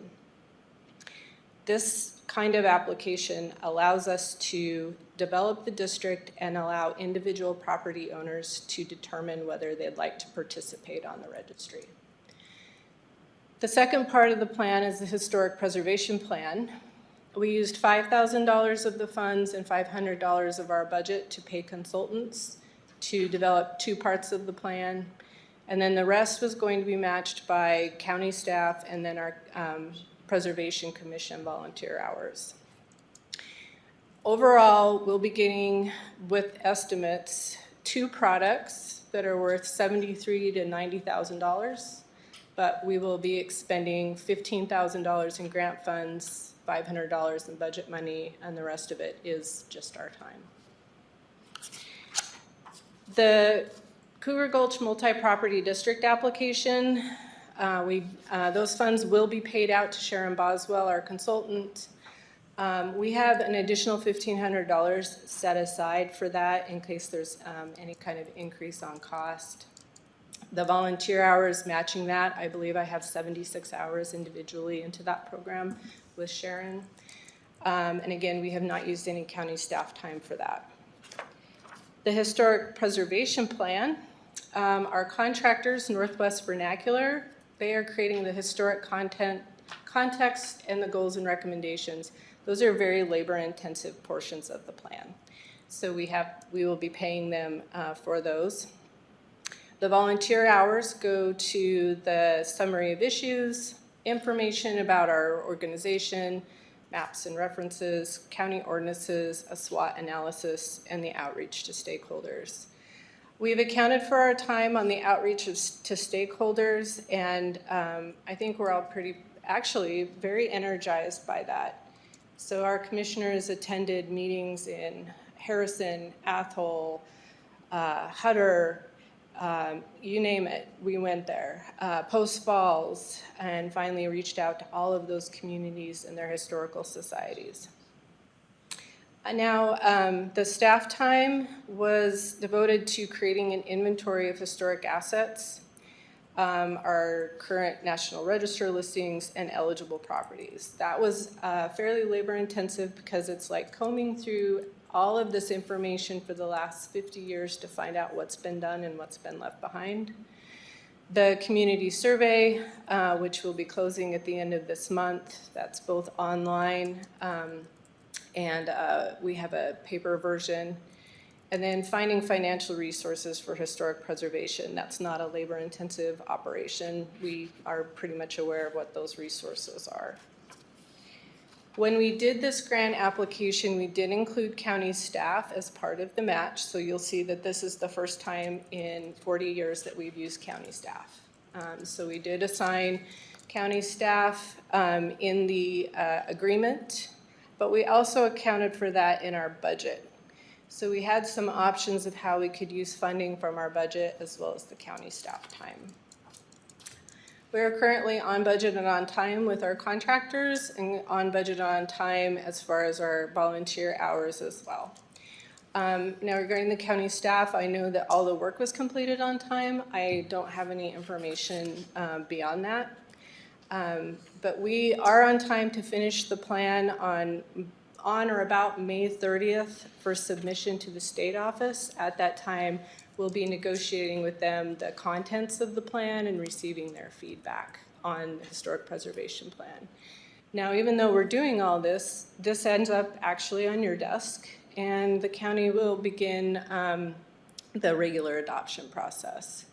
This kind of application allows us to develop the district and allow individual property owners to determine whether they'd like to participate on the registry. The second part of the plan is the historic preservation plan. We used $5,000 of the funds and $500 of our budget to pay consultants to develop 2 parts of the plan. And then the rest was going to be matched by county staff and then our Preservation Commission volunteer hours. Overall, we'll be getting, with estimates, 2 products that are worth $73,000 to $90,000, but we will be expending $15,000 in grant funds, $500 in budget money, and the rest of it is just our time. The Cougar Gulch Multi-Property District application, those funds will be paid out to Sharon Boswell, our consultant. We have an additional $1,500 set aside for that in case there's any kind of increase on cost. The volunteer hours matching that, I believe I have 76 hours individually into that program with Sharon. And again, we have not used any county staff time for that. The Historic Preservation Plan, our contractors, Northwest Vernacular, they are creating the historic context and the goals and recommendations. Those are very labor-intensive portions of the plan. So we will be paying them for those. The volunteer hours go to the summary of issues, information about our organization, maps and references, county ordinances, a SWOT analysis, and the outreach to stakeholders. We've accounted for our time on the outreach to stakeholders, and I think we're all actually very energized by that. So our commissioners attended meetings in Harrison, Athol, Hutter, you name it, we went there. Post Falls, and finally reached out to all of those communities and their historical societies. Now, the staff time was devoted to creating an inventory of historic assets, our current National Register listings, and eligible properties. That was fairly labor intensive because it's like combing through all of this information for the last 50 years to find out what's been done and what's been left behind. The community survey, which will be closing at the end of this month, that's both online and we have a paper version. And then finding financial resources for historic preservation. That's not a labor-intensive operation. We are pretty much aware of what those resources are. When we did this grant application, we did include county staff as part of the match. So you'll see that this is the first time in 40 years that we've used county staff. So we did assign county staff in the agreement, but we also accounted for that in our budget. So we had some options of how we could use funding from our budget as well as the county staff time. We are currently on budget and on time with our contractors and on budget and on time as far as our volunteer hours as well. Now regarding the county staff, I know that all the work was completed on time. I don't have any information beyond that. But we are on time to finish the plan on or about May 30th for submission to the state office. At that time, we'll be negotiating with them the contents of the plan and receiving their feedback on the historic preservation plan. Now, even though we're doing all this, this ends up actually on your desk, and the county will begin the regular adoption process.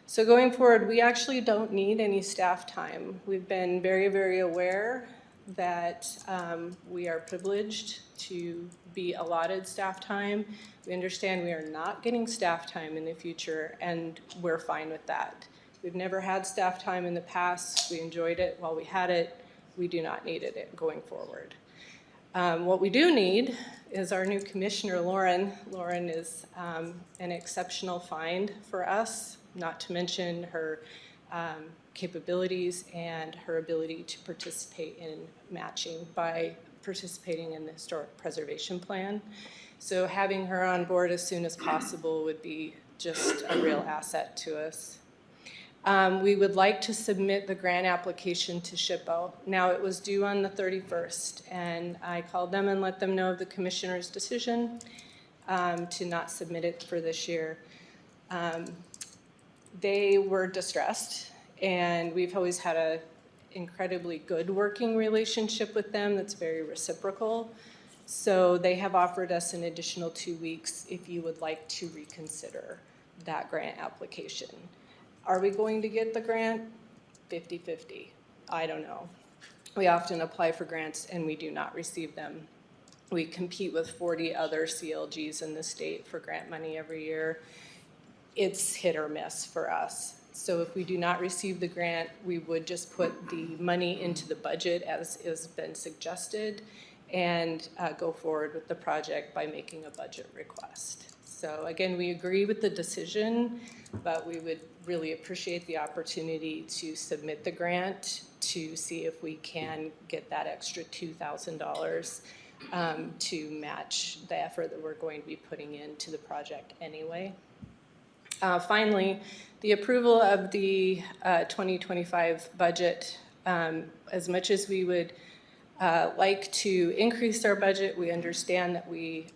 So going forward, we actually don't need any staff time. We've been very, very aware that we are privileged to be allotted staff time. We understand we are not getting staff time in the future, and we're fine with that. We've never had staff time in the past. We enjoyed it while we had it. We do not need it going forward. What we do need is our new commissioner, Lauren. Lauren is an exceptional find for us, not to mention her capabilities and her ability to participate in matching by participating in the historic preservation plan. So having her on board as soon as possible would be just a real asset to us. We would like to submit the grant application to SHPO. Now, it was due on the 31st, and I called them and let them know of the commissioner's decision to not submit it for this year. They were distressed, and we've always had a incredibly good working relationship with them that's very reciprocal. So they have offered us an additional 2 weeks if you would like to reconsider that grant application. Are we going to get the grant? 50-50. I don't know. We often apply for grants and we do not receive them. We compete with 40 other CLGs in the state for grant money every year. It's hit or miss for us. So if we do not receive the grant, we would just put the money into the budget as has been suggested and go forward with the project by making a budget request. So again, we agree with the decision, but we would really appreciate the opportunity to submit the grant to see if we can get that extra $2,000 to match the effort that we're going to be putting into the project anyway. Finally, the approval of the 2025 budget, as much as we would like to increase our budget, we understand that we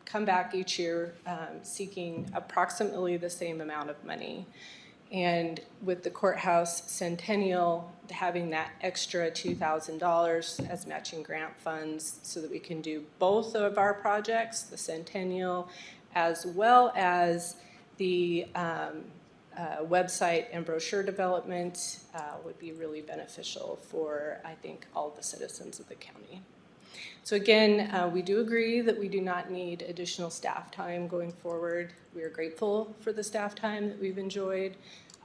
come back each year seeking approximately the same amount of money. And with the courthouse centennial, having that extra $2,000 as matching grant funds so that we can do both of our projects, the centennial, as well as the website and brochure development would be really beneficial for, I think, all the citizens of the county. So again, we do agree that we do not need additional staff time going forward. We are grateful for the staff time that we've enjoyed,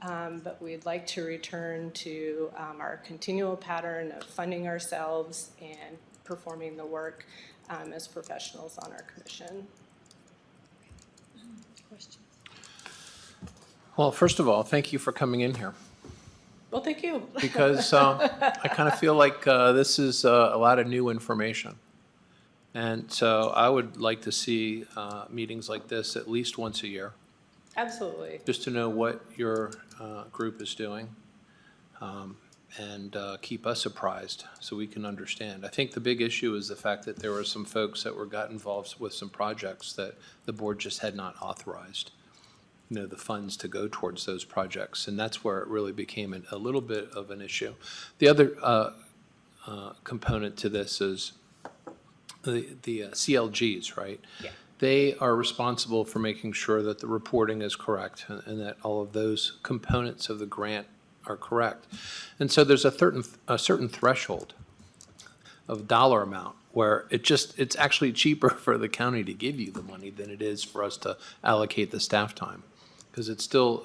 but we'd like to return to our continual pattern of funding ourselves and performing the work as professionals on our commission. Questions? Well, first of all, thank you for coming in here, Well, thank you. because I kind of feel like this is a lot of new information. And so I would like to see meetings like this at least once a year, Absolutely. just to know what your group is doing, and keep us apprised so we can understand. I think the big issue is the fact that there were some folks that got involved with some projects that the board just had not authorized, the funds to go towards those projects. And that's where it really became a little bit of an issue. The other component to this is the CLGs, right? Yeah. They are responsible for making sure that the reporting is correct and that all of those components of the grant are correct. And so there's a certain threshold of dollar amount where it's actually cheaper for the county to give you the money than it is for us to allocate the staff time. Because it's still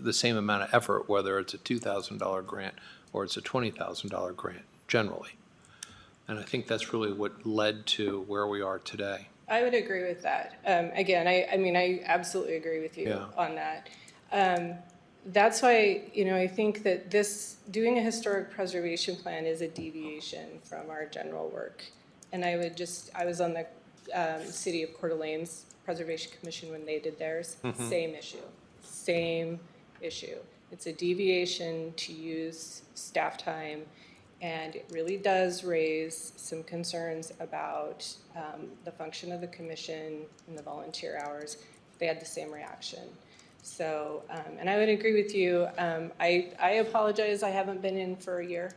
the same amount of effort, whether it's a $2,000 grant or it's a $20,000 grant, generally. And I think that's really what led to where we are today. I would agree with that. Again, I absolutely agree with you Yeah. on that. That's why, I think that doing a historic preservation plan is a deviation from our general work. And I was on the City of Coeur d'Alene's Preservation Commission when they did theirs. Same issue. It's a deviation to use staff time, and it really does raise some concerns about the function of the commission and the volunteer hours. They had the same reaction. So, and I would agree with you. I apologize, I haven't been in for a year.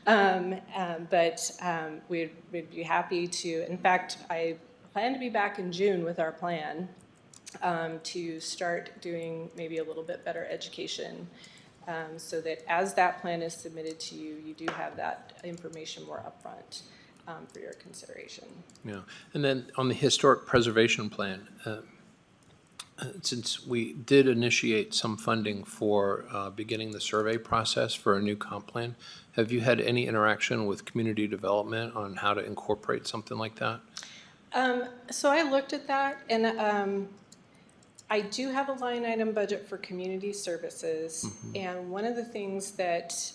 But we'd be happy to. In fact, I plan to be back in June with our plan to start doing maybe a little bit better education, so that as that plan is submitted to you, you do have that information more upfront for your consideration. Yeah. And then on the historic preservation plan, since we did initiate some funding for beginning the survey process for a new comp plan, have you had any interaction with community development on how to incorporate something like that? So I looked at that, and I do have a line item budget for community services. And one of the things that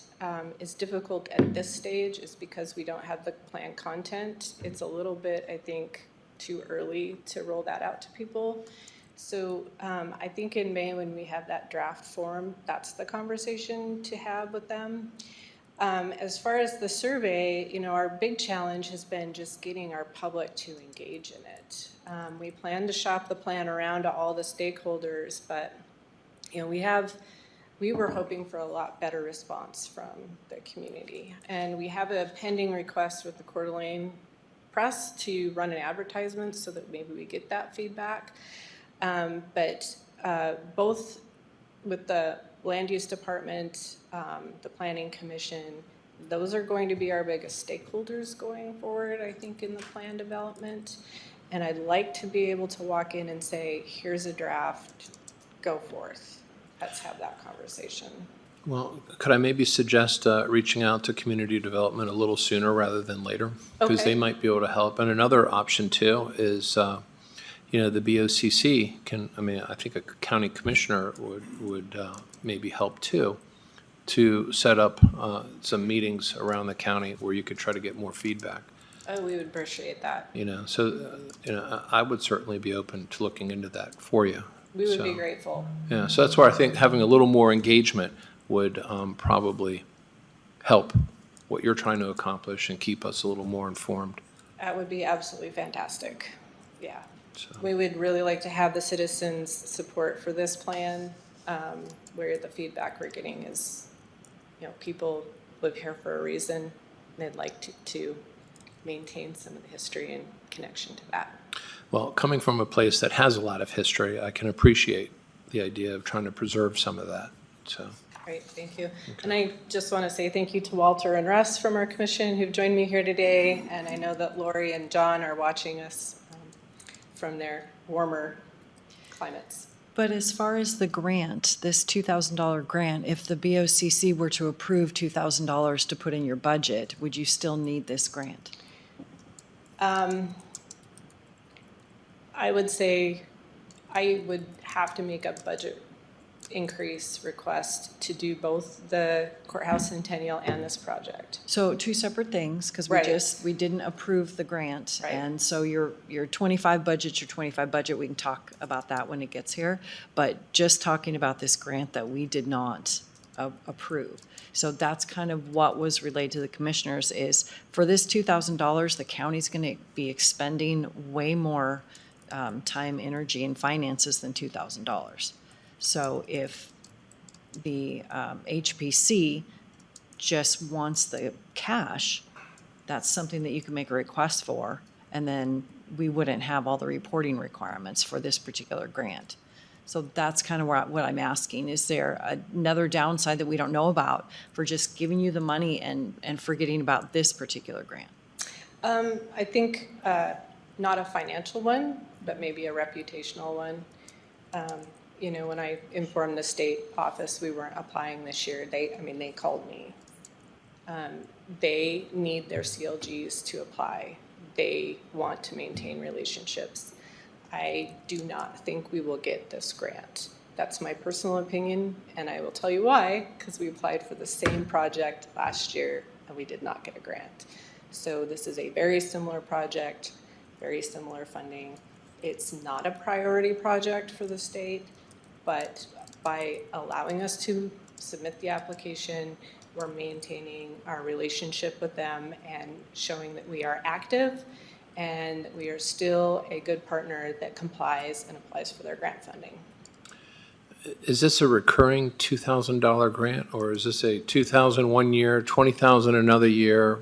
is difficult at this stage is because we don't have the plan content. It's a little bit, I think, too early to roll that out to people. So I think in May, when we have that draft form, that's the conversation to have with them. As far as the survey, you know, our big challenge has been just getting our public to engage in it. We plan to shop the plan around to all the stakeholders, but, you know, we were hoping for a lot better response from the community. And we have a pending request with the Coeur d'Alene Press to run an advertisement so that maybe we get that feedback. But both with the Land Use Department, the Planning Commission, those are going to be our biggest stakeholders going forward, I think, in the plan development. And I'd like to be able to walk in and say, here's a draft, go forth. Let's have that conversation. Well, could I maybe suggest reaching out to community development a little sooner rather than later? Because they Okay. might be able to help. And another option too is, you know, the BOCC can, I mean, I think a county commissioner would maybe help too, to set up some meetings around the county where you could try to get more feedback. Oh, we would appreciate that. You know, so, you know, I would certainly be open to looking into that for you. We would be So, grateful. Yeah, so that's where I think having a little more engagement would probably help what you're trying to accomplish and keep us a little more informed. That would be absolutely fantastic. Yeah. So, We would really like to have the citizens' support for this plan, where the feedback we're getting is, you know, people live here for a reason, and they'd like to maintain some of the history and connection to that. well, coming from a place that has a lot of history, I can appreciate the idea of trying to preserve some of that, so. Great, thank you. And I just want to say thank you to Walter and Russ from our commission who've joined me here today, and I know that Lori and John are watching us from their warmer climates. But as far as the grant, this $2,000 grant, if the BOCC were to approve $2,000 to put in your budget, would you still need this grant? I would say I would have to make a budget increase request to do both the courthouse centennial and this project. So two separate things, because Right. we didn't approve the grant. Right. And so your 25 budget's your 25 budget, we can talk about that when it gets here. But just talking about this grant that we did not approve. So that's kind of what was relayed to the commissioners is, for this $2,000, the county's gonna be expending way more time, energy, and finances than $2,000. So if the HPC just wants the cash, that's something that you can make a request for, and then we wouldn't have all the reporting requirements for this particular grant. So that's kind of what I'm asking. Is there another downside that we don't know about for just giving you the money and forgetting about this particular grant? I think not a financial one, but maybe a reputational one. You know, when I informed the state office we weren't applying this year, they called me. They need their CLGs to apply. They want to maintain relationships. I do not think we will get this grant. That's my personal opinion, and I will tell you why, because we applied for the same project last year and we did not get a grant. So this is a very similar project, very similar funding. It's not a priority project for the state, but by allowing us to submit the application, we're maintaining our relationship with them and showing that we are active and we are still a good partner that complies and applies for their grant funding. Is this a recurring $2,000 grant, or is this a $2,000 one year, $20,000 another year,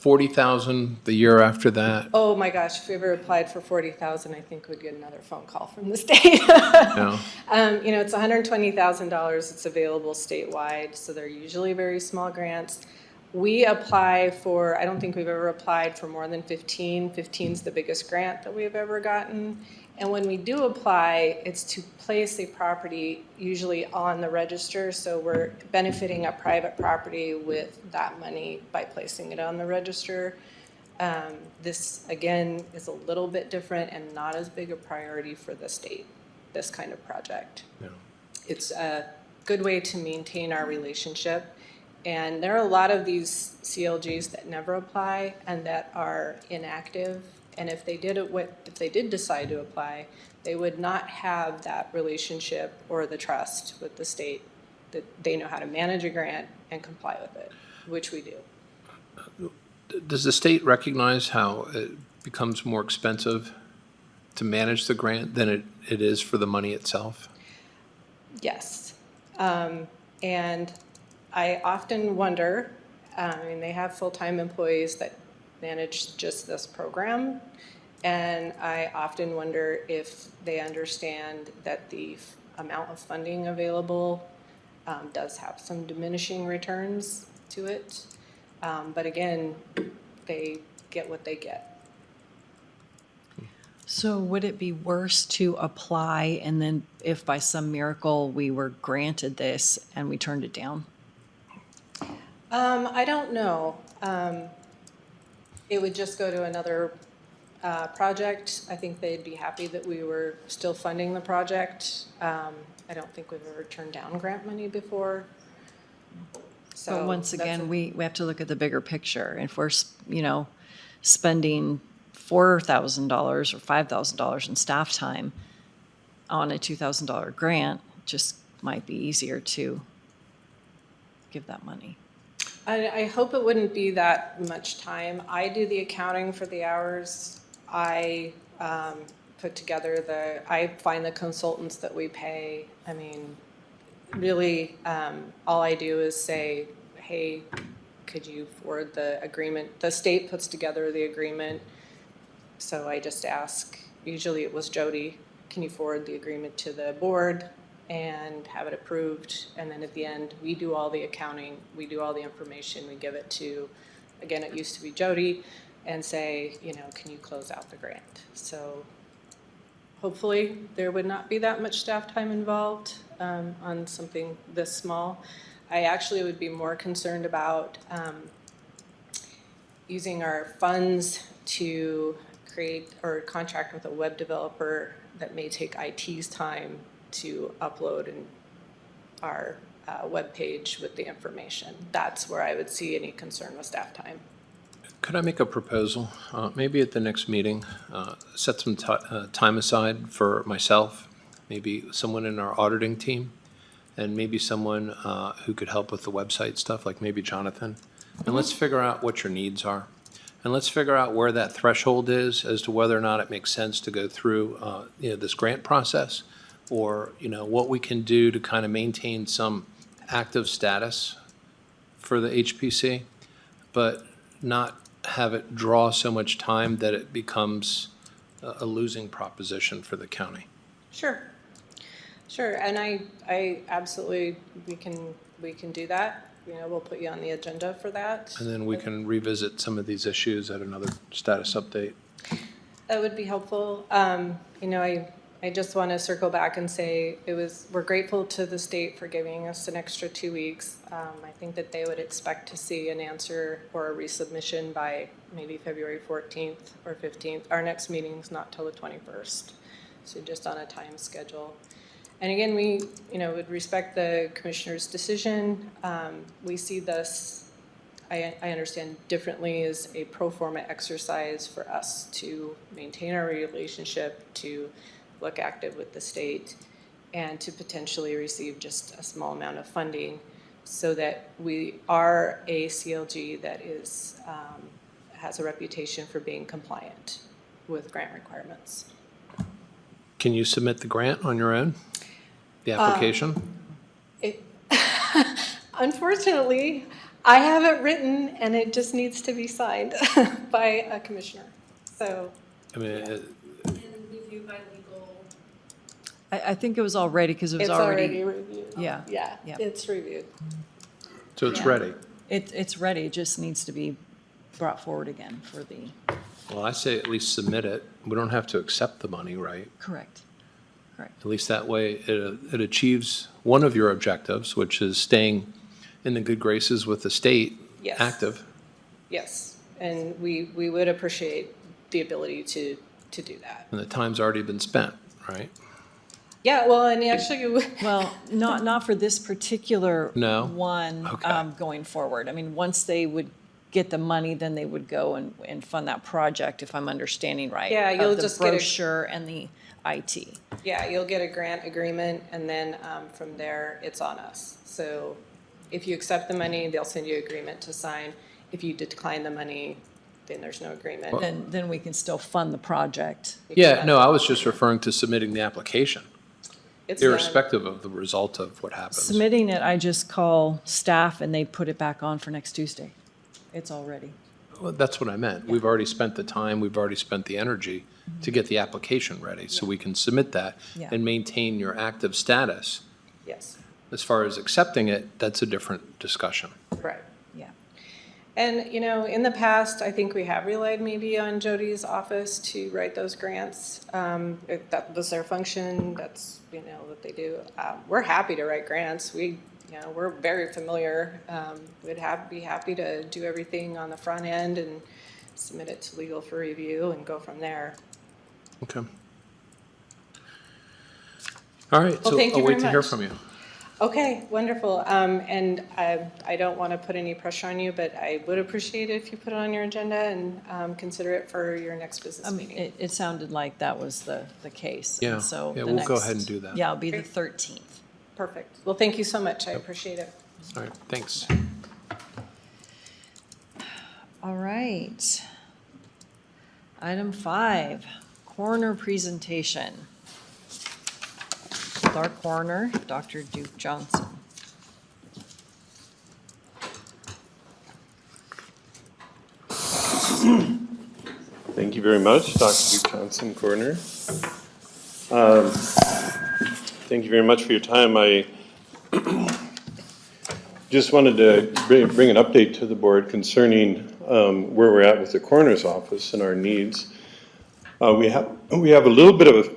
$40,000 the year after that? Oh my gosh, if we ever applied for 40,000, I think we'd get another phone call from the state. No? You know, it's $120,000. It's available statewide, so they're usually very small grants. We apply for, I don't think we've ever applied for more than 15. 15's the biggest grant that we've ever gotten. And when we do apply, it's to place a property usually on the register. So we're benefiting a private property with that money by placing it on the register. This, again, is a little bit different and not as big a priority for the state, this kind of project. No. It's a good way to maintain our relationship. And there are a lot of these CLGs that never apply and that are inactive And if they did decide to apply, they would not have that relationship or the trust with the state that they know how to manage a grant and comply with it, which we do. Does the state recognize how it becomes more expensive to manage the grant than it is for the money itself? Yes. And I often wonder, I mean, they have full-time employees that manage just this program. And I often wonder if they understand that the amount of funding available does have some diminishing returns to it. But again, they get what they get. So would it be worse to apply and then if by some miracle we were granted this and we turned it down? I don't know. It would just go to another project. I think they'd be happy that we were still funding the project. I don't think we've ever turned down grant money before. So But once that's again, a- we have to look at the bigger picture. If we're, spending $4,000 or $5,000 in staff time on a $2,000 grant, just might be easier to give that money. I hope it wouldn't be that much time. I do the accounting for the hours. I put together I find the consultants that we pay. I mean, really, all I do is say, hey, could you forward the agreement? The state puts together the agreement. So I just ask, usually it was Jody, can you forward the agreement to the board and have it approved? And then at the end, we do all the accounting, we do all the information, we give it to, again, it used to be Jody, and say, can you close out the grant? So hopefully there would not be that much staff time involved on something this small. I actually would be more concerned about using our funds to create or contract with a web developer that may take IT's time to upload our web page with the information. That's where I would see any concern with staff time. Could I make a proposal? Maybe at the next meeting, set some time aside for myself, maybe someone in our auditing team, and maybe someone who could help with the website stuff, like maybe Jonathan. And let's figure out what your needs are. And let's figure out where that threshold is as to whether or not it makes sense to go through this grant process, or what we can do to kind of maintain some active status for the HPC, but not have it draw so much time that it becomes a losing proposition for the county. Sure, and I absolutely, we can do that. We'll put you on the agenda for that. And then we can revisit some of these issues at another status update. That would be helpful. I just want to circle back and say we're grateful to the state for giving us an extra 2 weeks. I think that they would expect to see an answer or a resubmission by maybe February 14th or 15th. Our next meeting's not till the 21st, so just on a time schedule. And again, we, would respect the commissioner's decision. We see this, I understand differently, as a pro forma exercise for us to maintain our relationship, to look active with the state, and to potentially receive just a small amount of funding so that we are a CLG that is, has a reputation for being compliant with grant requirements. Can you submit the grant on your own? The application? Unfortunately, I have it written and it just needs to be signed by a commissioner. So. I mean, And reviewed by legal. I think it was all ready because it was It's already reviewed. Yeah, Yeah, yeah. it's reviewed. so it's Yeah. ready. it's ready, it just needs to be brought forward again for the, Well, I say at least submit it. We don't have to accept the money, right? correct. At least that way it achieves one of your objectives, which is staying in the good graces with the state Yes. active. Yes, and we would appreciate the ability to do that. And the time's already been spent, right? Yeah, well, and actually, Well, not for this particular No? one Okay. going forward. I mean, once they would get the money, then they would go and fund that project, if I'm understanding right. Yeah, of you'll the just get a- brochure and the IT. Yeah, you'll get a grant agreement, and then from there, it's on us. So if you accept the money, they'll send you an agreement to sign. If you decline the money, then there's no agreement. Then we can still fund the project. You can Yeah, fund no, it. I was just referring to submitting the application, It's done. irrespective of the result of what happens. Submitting it, I just call staff and they put it back on for next Tuesday. It's all ready. Well, that's what I meant. We've already spent the time, we've already spent the energy to get the application ready, so we can submit that Yeah. and maintain your active status. Yes, As far as accepting it, that's a different discussion. right. Yeah. And, in the past, I think we have relied maybe on Jody's office to write those grants. If that was their function, that's, what they do. We're happy to write grants. We're very familiar. We'd be happy to do everything on the front end and submit it to legal for review and go from there. Okay. All right, Well, so thank you I'll wait very to hear much. from you. Okay, wonderful. And I don't want to put any pressure on you, but I would appreciate it if you put it on your agenda and consider it for your next business meeting. It sounded like that was the case. Yeah, And so yeah, the we'll go next- ahead and do that. Yeah, it'll be the Great. 13th. Perfect. Well, thank you so much. I appreciate it. All right, thanks. All right. Item 5, coroner presentation. With our coroner, Dr. Duke Johnson. Thank you very much, Dr. Duke Johnson, Coroner. Thank you very much for your time. I just wanted to bring an update to the board concerning where we're at with the coroner's office and our needs. We have a little bit of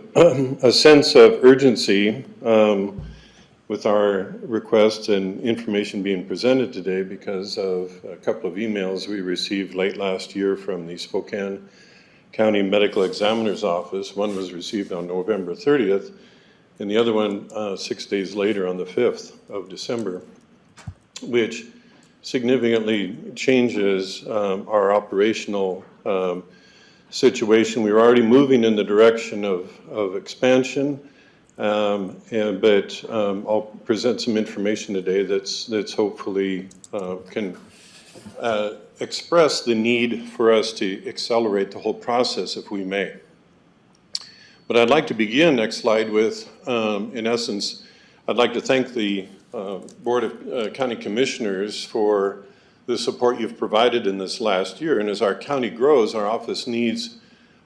a sense of urgency with our request and information being presented today because of a couple of emails we received late last year from the Spokane County Medical Examiner's Office. One was received on November 30th, and the other one 6 days later on the 5th of December, which significantly changes our operational situation. We were already moving in the direction of expansion, but I'll present some information today that's hopefully can express the need for us to accelerate the whole process if we may. But I'd like to begin, next slide, with, in essence, I'd like to thank the Board of County Commissioners for the support you've provided in this last year. And as our county grows, our office needs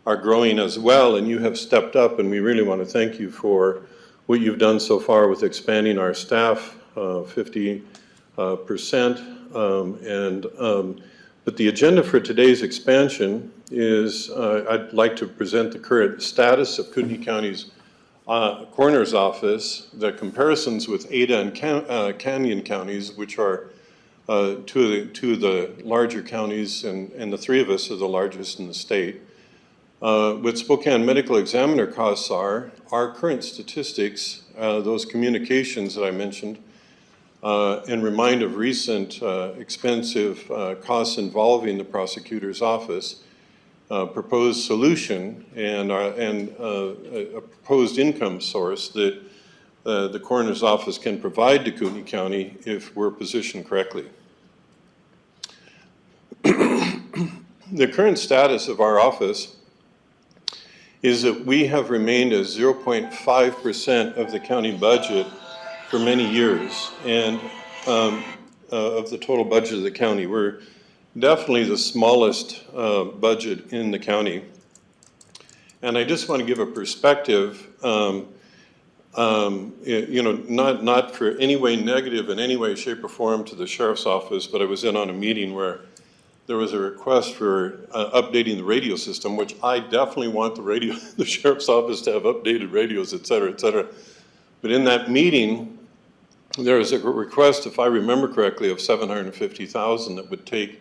are growing as well, and you have stepped up, and we really want to thank you for what you've done so far with expanding our staff 50%. But the agenda for today's expansion is I'd like to present the current status of Kootenai County's coroner's office, the comparisons with Ada and Canyon counties, which are two of the larger counties, and the three of us are the largest in the state. What Spokane Medical Examiner costs are, our current statistics, those communications that I mentioned, and remind of recent expensive costs involving the prosecutor's office, proposed solution, and a proposed income source that the coroner's office can provide to Kootenai County if we're positioned correctly. The current status of our office is that we have remained at 0.5% of the county budget for many years, and of the total budget of the county. We're definitely the smallest budget in the county. And I just want to give a perspective, not for any way negative in any way, shape, or form to the sheriff's office, but I was in on a meeting where there was a request for updating the radio system, which I definitely want the sheriff's office to have updated radios, et cetera, et cetera. But in that meeting, there was a request, if I remember correctly, of $750,000 that would take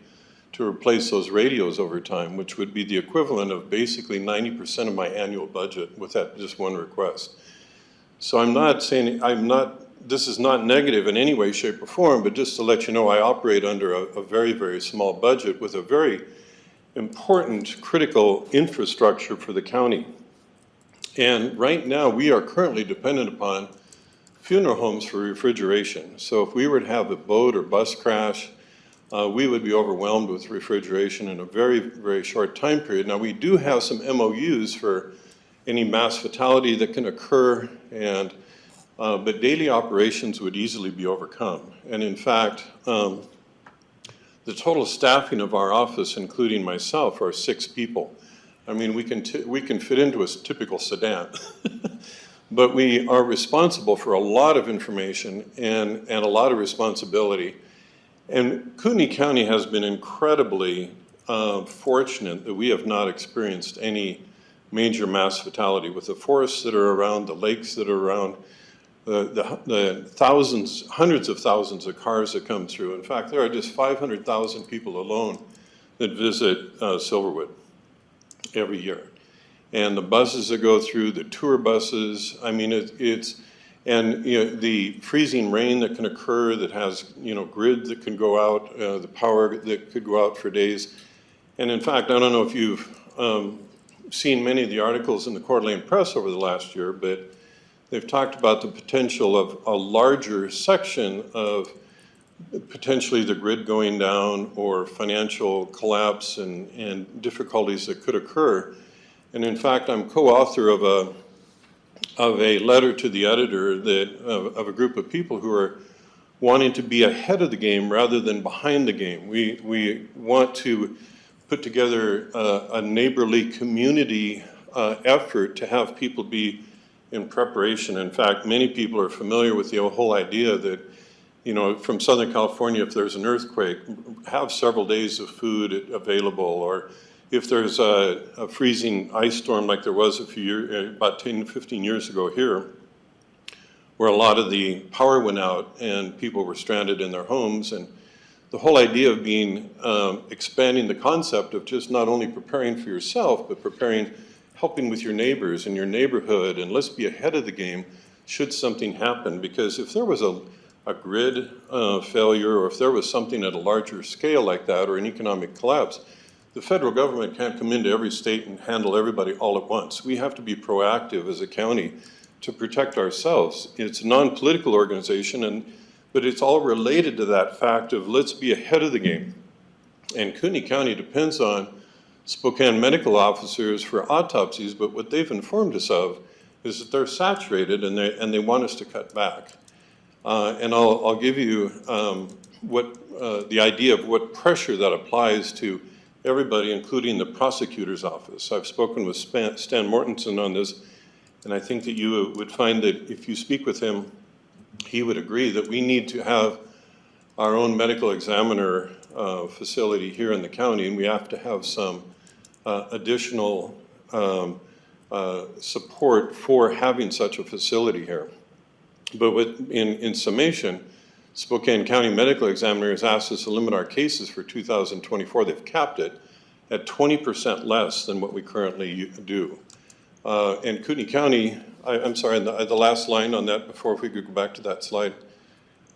to replace those radios over time, which would be the equivalent of basically 90% of my annual budget with that just one request. So I'm not this is not negative in any way, shape, or form, but just to let you know, I operate under a very, very small budget with a very important, critical infrastructure for the county. And right now, we are currently dependent upon funeral homes for refrigeration. So if we were to have a boat or bus crash, we would be overwhelmed with refrigeration in a very, very short time period. Now, we do have some MOUs for any mass fatality that can occur, and but daily operations would easily be overcome. And in fact, the total staffing of our office, including myself, are 6 people. I mean, we can fit into a typical sedan. But we are responsible for a lot of information and a lot of responsibility. And Kootenai County has been incredibly fortunate that we have not experienced any major mass fatality with the forests that are around, the lakes that are around, the thousands, hundreds of thousands of cars that come through. In fact, there are just 500,000 people alone that visit Silverwood every year. And the buses that go through, the tour buses, I mean, and you know, the freezing rain that can occur that has, you know, grid that can go out, the power that could go out for days. And in fact, I don't know if you've seen many of the articles in the Coeur d'Alene Press over the last year, but they've talked about the potential of a larger section of potentially the grid going down or financial collapse and difficulties that could occur. And in fact, I'm co-author of a letter to the editor of a group of people who are wanting to be ahead of the game rather than behind the game. We want to put together a neighborly community effort to have people be in preparation. In fact, many people are familiar with the whole idea that, you know, from Southern California, if there's an earthquake, have several days of food available, or if there's a freezing ice storm like there was about 10, 15 years ago here, where a lot of the power went out and people were stranded in their homes. And the whole idea of expanding the concept of just not only preparing for yourself, but helping with your neighbors in your neighborhood, and let's be ahead of the game should something happen. Because if there was a grid failure, or if there was something at a larger scale like that, or an economic collapse, the federal government can't come into every state and handle everybody all at once. We have to be proactive as a county to protect ourselves. It's a non-political organization, but it's all related to that fact of let's be ahead of the game. And Kootenai County depends on Spokane medical officers for autopsies, but what they've informed us of is that they're saturated and they want us to cut back. And I'll give you the idea of what pressure that applies to everybody, including the prosecutor's office. I've spoken with Stan Mortensen on this, and I think that you would find that if you speak with him, he would agree that we need to have our own medical examiner facility here in the county, and we have to have some additional support for having such a facility here. But in summation, Spokane County Medical Examiner has asked us to limit our cases for 2024. They've capped it at 20% less than what we currently do. And Kootenai County, I'm sorry, the last line on that before, if we could go back to that slide.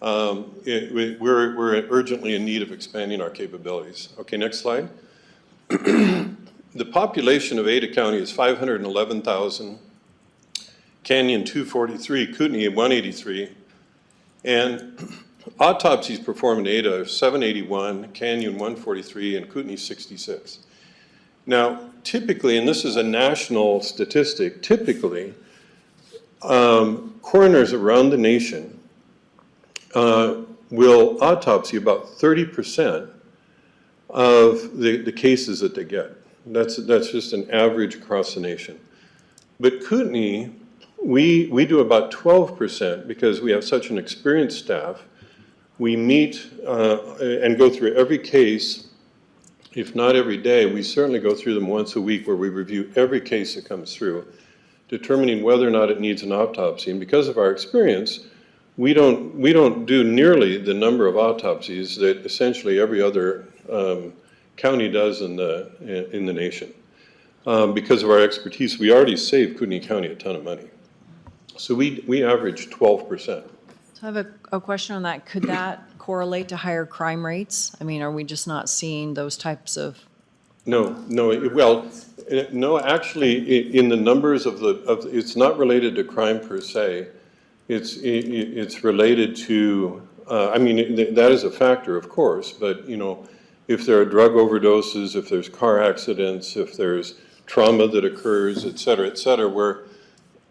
We're urgently in need of expanding our capabilities. Okay, next slide. The population of Ada County is 511,000, Canyon 243, Kootenai 183, and autopsies performed in Ada are 781, Canyon 143, and Kootenai 66. Now, typically, and this is a national statistic, typically, coroners around the nation will autopsy about 30% of the cases that they get. That's just an average across the nation. But Kootenai, we do about 12% because we have such an experienced staff. We meet and go through every case, if not every day, we certainly go through them once a week where we review every case that comes through, determining whether or not it needs an autopsy. And because of our experience, we don't do nearly the number of autopsies that essentially every other county does in the nation. Because of our expertise, we already saved Kootenai County a ton of money. So we average 12%. So I have a question on that. Could that correlate to higher crime rates? I mean, are we just not seeing those types of, No, no, actually, in the numbers it's not related to crime per se. It's related to, I mean, that is a factor, of course, but, you know, if there are drug overdoses, if there's car accidents, if there's trauma that occurs, et cetera, where,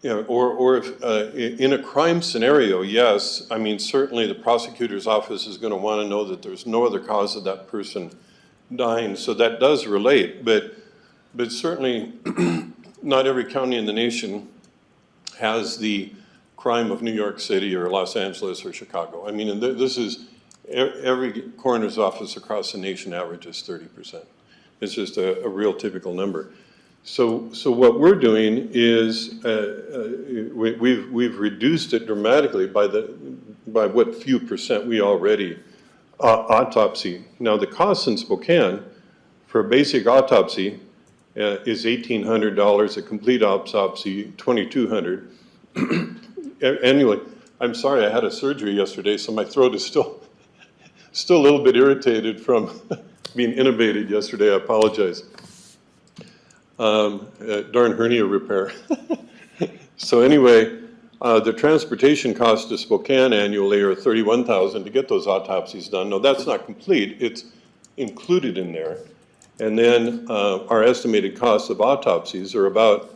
you know, or if, in a crime scenario, yes, I mean, certainly the prosecutor's office is gonna wanna know that there's no other cause of that person dying, so that does relate, but certainly not every county in the nation has the crime of New York City or Los Angeles or Chicago. I mean, and this is, every coroner's office across the nation averages 30%. It's just a real typical number. So what we're doing is we've reduced it dramatically by what few percent we already autopsy. Now the cost in Spokane for a basic autopsy is $1,800, a complete autopsy $2,200 annually. I'm sorry, I had a surgery yesterday, so my throat is still a little bit irritated from being intubated yesterday. I apologize. Darn hernia repair. So anyway, the transportation costs to Spokane annually are $31,000 to get those autopsies done. No, that's not complete. It's included in there. And then our estimated costs of autopsies are about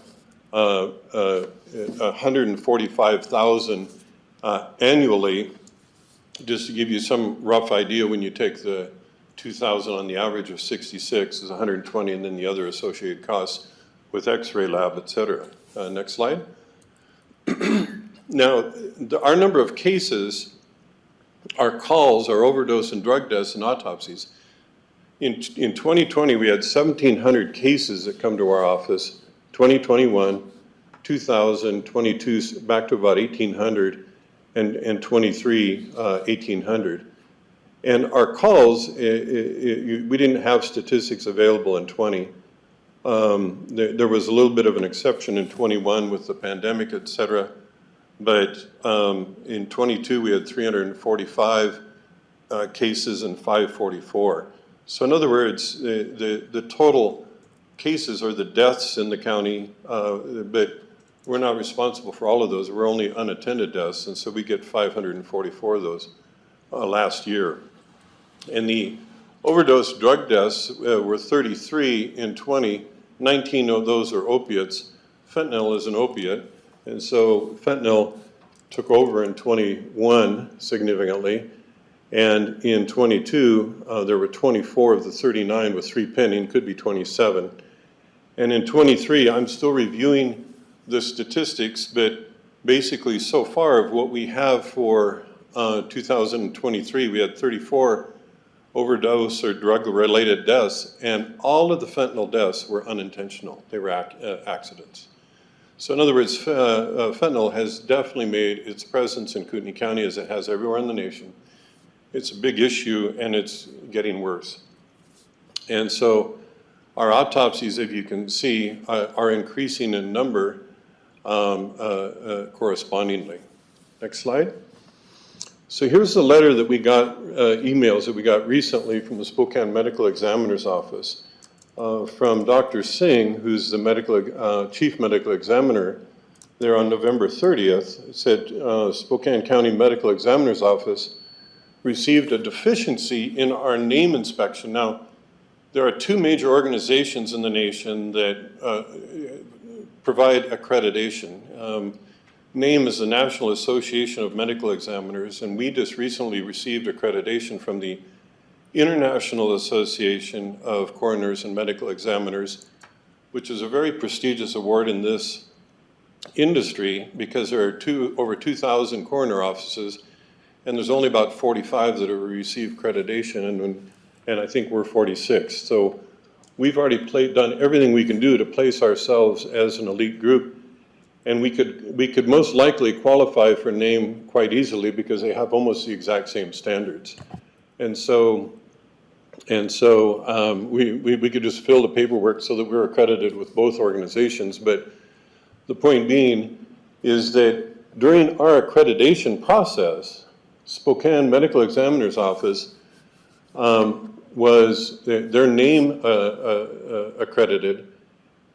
$145,000 annually. Just to give you some rough idea, when you take the 2,000 on the average of 66 is 120, and then the other associated costs with X-ray lab, et cetera. Next slide. Now, our number of cases, our calls, our overdose and drug deaths and autopsies, in 2020, we had 1,700 cases that come to our office. 2021, 2,000, 22, back to about 1,800, and 23, 1,800. And our calls, we didn't have statistics available in 20. There was a little bit of an exception in 21 with the pandemic, et cetera. But in 22, we had 345 cases and 544. So in other words, the total cases are the deaths in the county, but we're not responsible for all of those. We're only unattended deaths, and so we get 544 of those last year. And the overdose drug deaths were 33 in 20. 19 of those are opiates. Fentanyl is an opiate, and so fentanyl took over in 21 significantly. And in 22, there were 24 of the 39 with 3 pending, could be 27. And in 23, I'm still reviewing the statistics, but basically so far of what we have for 2023, we had 34 overdose or drug-related deaths, and all of the fentanyl deaths were unintentional. They were accidents. So in other words, fentanyl has definitely made its presence in Kootenai County, as it has everywhere in the nation. It's a big issue, and it's getting worse. And so our autopsies, if you can see, are increasing in number correspondingly. Next slide. So here's the letter that we got, emails that we got recently from the Spokane Medical Examiner's Office from Dr. Singh, who's the Chief Medical Examiner there on November 30th. It said, Spokane County Medical Examiner's Office received a deficiency in our name inspection. Now, there are 2 major organizations in the nation that provide accreditation. NAME is the National Association of Medical Examiners, and we just recently received accreditation from the International Association of Coroners and Medical Examiners, which is a very prestigious award in this industry because there are over 2,000 coroner offices, and there's only about 45 that have received accreditation, and I think we're 46. So we've already done everything we can do to place ourselves as an elite group, and we could most likely qualify for NAME quite easily because they have almost the exact same standards. And so we could just fill the paperwork so that we're accredited with both organizations. But the point being is that during our accreditation process, Spokane Medical Examiner's Office was their name accredited,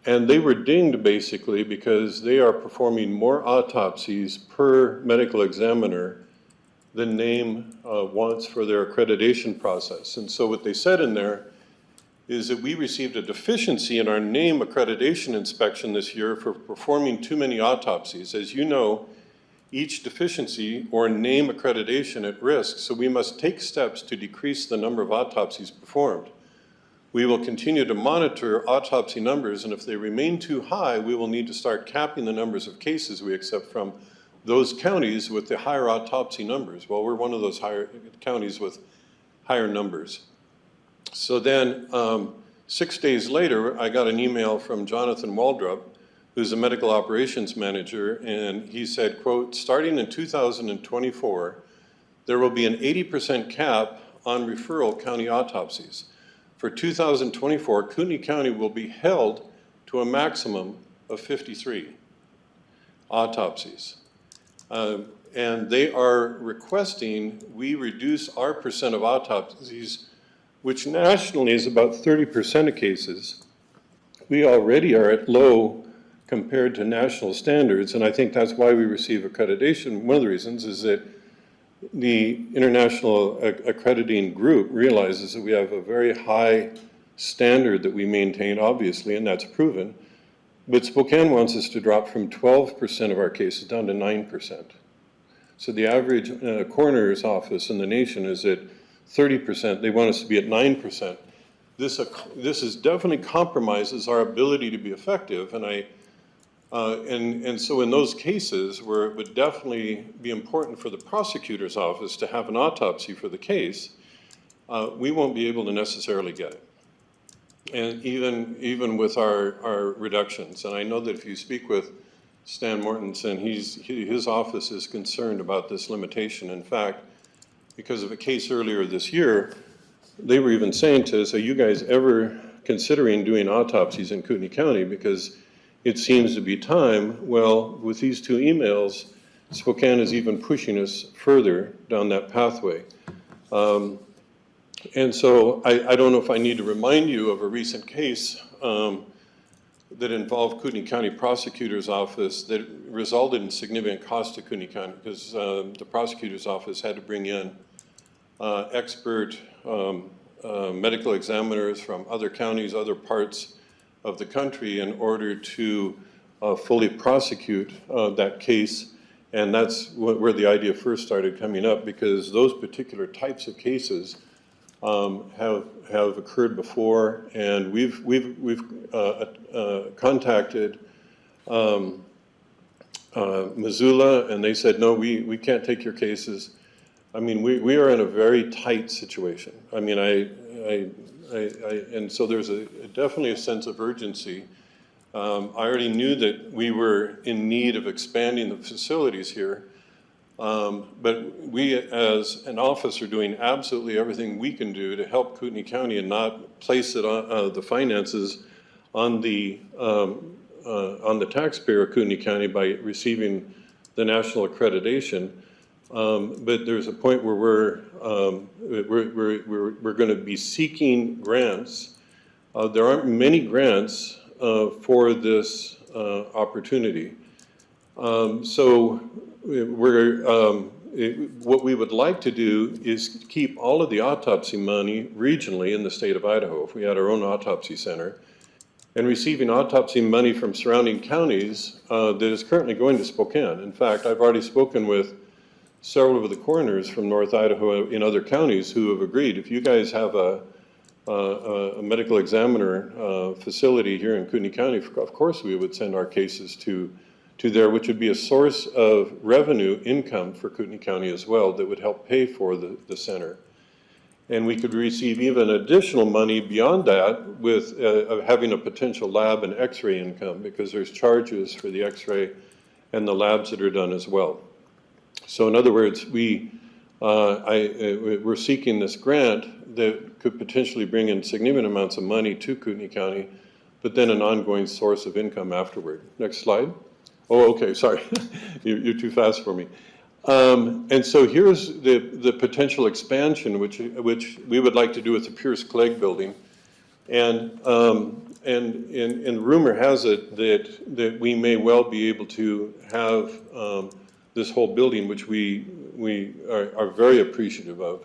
and they were dinged basically because they are performing more autopsies per medical examiner than name wants for their accreditation process. And so what they said in there is that we received a deficiency in our name accreditation inspection this year for performing too many autopsies. As you know, each deficiency or name accreditation at risk, so we must take steps to decrease the number of autopsies performed. We will continue to monitor autopsy numbers, and if they remain too high, we will need to start capping the numbers of cases we accept from those counties with the higher autopsy numbers. Well, we're one of those higher counties with higher numbers. So then 6 days later, I got an email from Jonathan Waldrop, who's a medical operations manager, and he said, quote, starting in 2024, there will be an 80% cap on referral county autopsies. For 2024, Kootenai County will be held to a maximum of 53 autopsies. And they are requesting we reduce our percent of autopsies, which nationally is about 30% of cases. We already are at low compared to national standards, and I think that's why we receive accreditation. One of the reasons is that the international accrediting group realizes that we have a very high standard that we maintain, obviously, and that's proven. But Spokane wants us to drop from 12% of our cases down to 9%. So the average coroner's office in the nation is at 30%. They want us to be at 9%. This is definitely compromises our ability to be effective, and and so in those cases where it would definitely be important for the prosecutor's office to have an autopsy for the case, we won't be able to necessarily get it. And even with our reductions. And I know that if you speak with Stan Mortensen, his office is concerned about this limitation. In fact, because of a case earlier this year, they were even saying to us, are you guys ever considering doing autopsies in Kootenai County? Because it seems to be time. Well, with these two emails, Spokane is even pushing us further down that pathway. And so I don't know if I need to remind you of a recent case that involved Kootenai County Prosecutor's Office that resulted in significant cost to Kootenai County because the prosecutor's office had to bring in expert medical examiners from other counties, other parts of the country in order to fully prosecute that case. And that's where the idea first started coming up, because those particular types of cases have occurred before, and we've contacted Missoula, and they said, no, we can't take your cases. I mean, we are in a very tight situation. I mean, and so there's definitely a sense of urgency. I already knew that we were in need of expanding the facilities here, but we as an office are doing absolutely everything we can do to help Kootenai County and not place it on the finances on the taxpayer of Kootenai County by receiving the national accreditation. But there's a point where we're going to be seeking grants. There aren't many grants for this opportunity. So what we would like to do is keep all of the autopsy money regionally in the state of Idaho, if we had our own autopsy center, and receiving autopsy money from surrounding counties that is currently going to Spokane. In fact, I've already spoken with several of the coroners from North Idaho in other counties who have agreed, if you guys have a medical examiner facility here in Kootenai County, of course we would send our cases to there, which would be a source of revenue income for Kootenai County as well that would help pay for the center. And we could receive even additional money beyond that with having a potential lab and x-ray income, because there's charges for the x-ray and the labs that are done as well. So in other words, we're seeking this grant that could potentially bring in significant amounts of money to Kootenai County, but then an ongoing source of income afterward. Next slide. Oh, okay, sorry. You're too fast for me. And so here's the potential expansion, which we would like to do with the Pierce Clegg building. And rumor has it that we may well be able to have this whole building, which we are very appreciative of.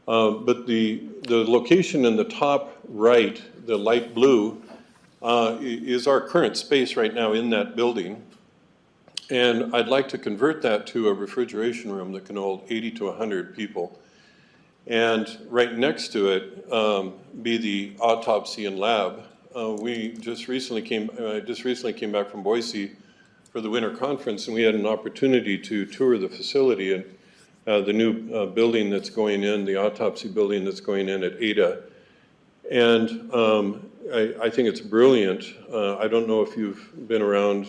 But the location in the top right, the light blue, is our current space right now in that building. And I'd like to convert that to a refrigeration room that can hold 80 to 100 people. And right next to it be the autopsy and lab. I just recently came back from Boise for the winter conference, and we had an opportunity to tour the facility and the new building that's going in, the autopsy building that's going in at Ada. And I think it's brilliant. I don't know if you've been around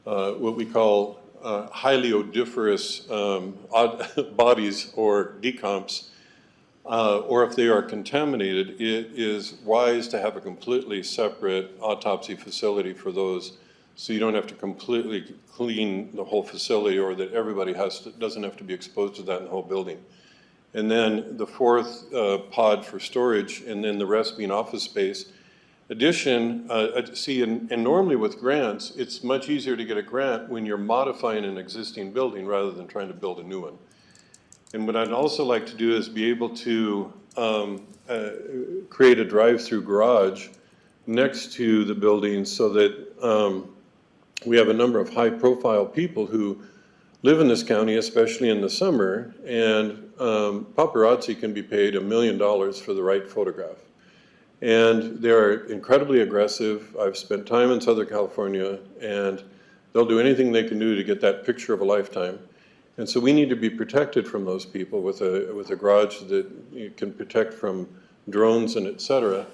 what we call highly odoriferous bodies or decomps, or if they are contaminated, it is wise to have a completely separate autopsy facility for those, so you don't have to completely clean the whole facility, or that everybody doesn't have to be exposed to that in the whole building. And then the fourth pod for storage, and then the rest being office space. And normally with grants, it's much easier to get a grant when you're modifying an existing building rather than trying to build a new one. And what I'd also like to do is be able to create a drive-through garage next to the building, so that we have a number of high-profile people who live in this county, especially in the summer, and paparazzi can be paid $1 million for the right photograph. And they're incredibly aggressive. I've spent time in Southern California, and they'll do anything they can do to get that picture of a lifetime. And so we need to be protected from those people with a garage that you can protect from drones and et cetera.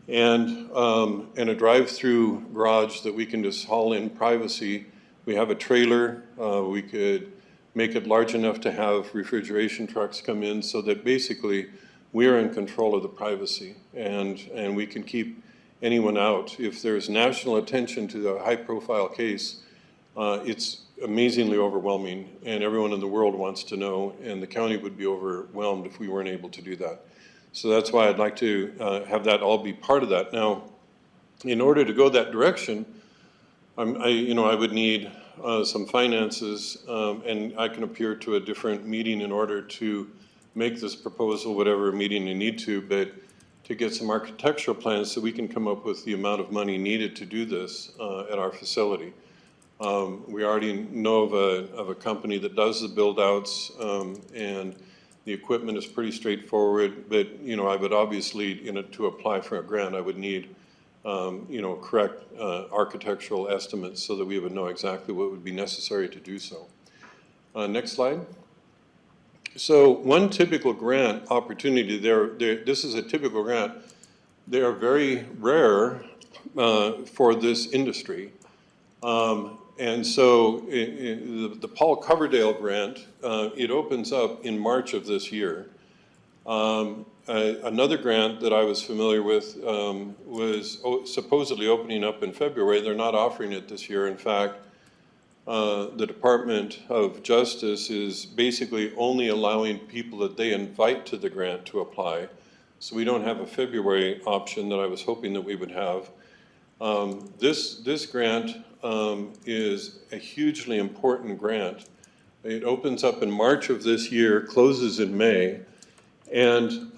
And a drive-through garage that we can just haul in privacy. We have a trailer. We could make it large enough to have refrigeration trucks come in, so that basically we are in control of the privacy, and we can keep anyone out. If there's national attention to the high-profile case, it's amazingly overwhelming, and everyone in the world wants to know, and the county would be overwhelmed if we weren't able to do that. So that's why I'd like to have that all be part of that. Now, in order to go that direction, I would need some finances, and I can appear to a different meeting in order to make this proposal, whatever meeting you need to, but to get some architectural plans so we can come up with the amount of money needed to do this at our facility. We already know of a company that does the build-outs, and the equipment is pretty straightforward, but I would obviously, to apply for a grant, I would need correct architectural estimates so that we would know exactly what would be necessary to do so. Next slide. So one typical grant opportunity this is a typical grant. They are very rare for this industry. And so the Paul Coverdale grant, it opens up in March of this year. Another grant that I was familiar with was supposedly opening up in February. They're not offering it this year. In fact, the Department of Justice is basically only allowing people that they invite to the grant to apply. So we don't have a February option that I was hoping that we would have. This grant is a hugely important grant. It opens up in March of this year, closes in May, and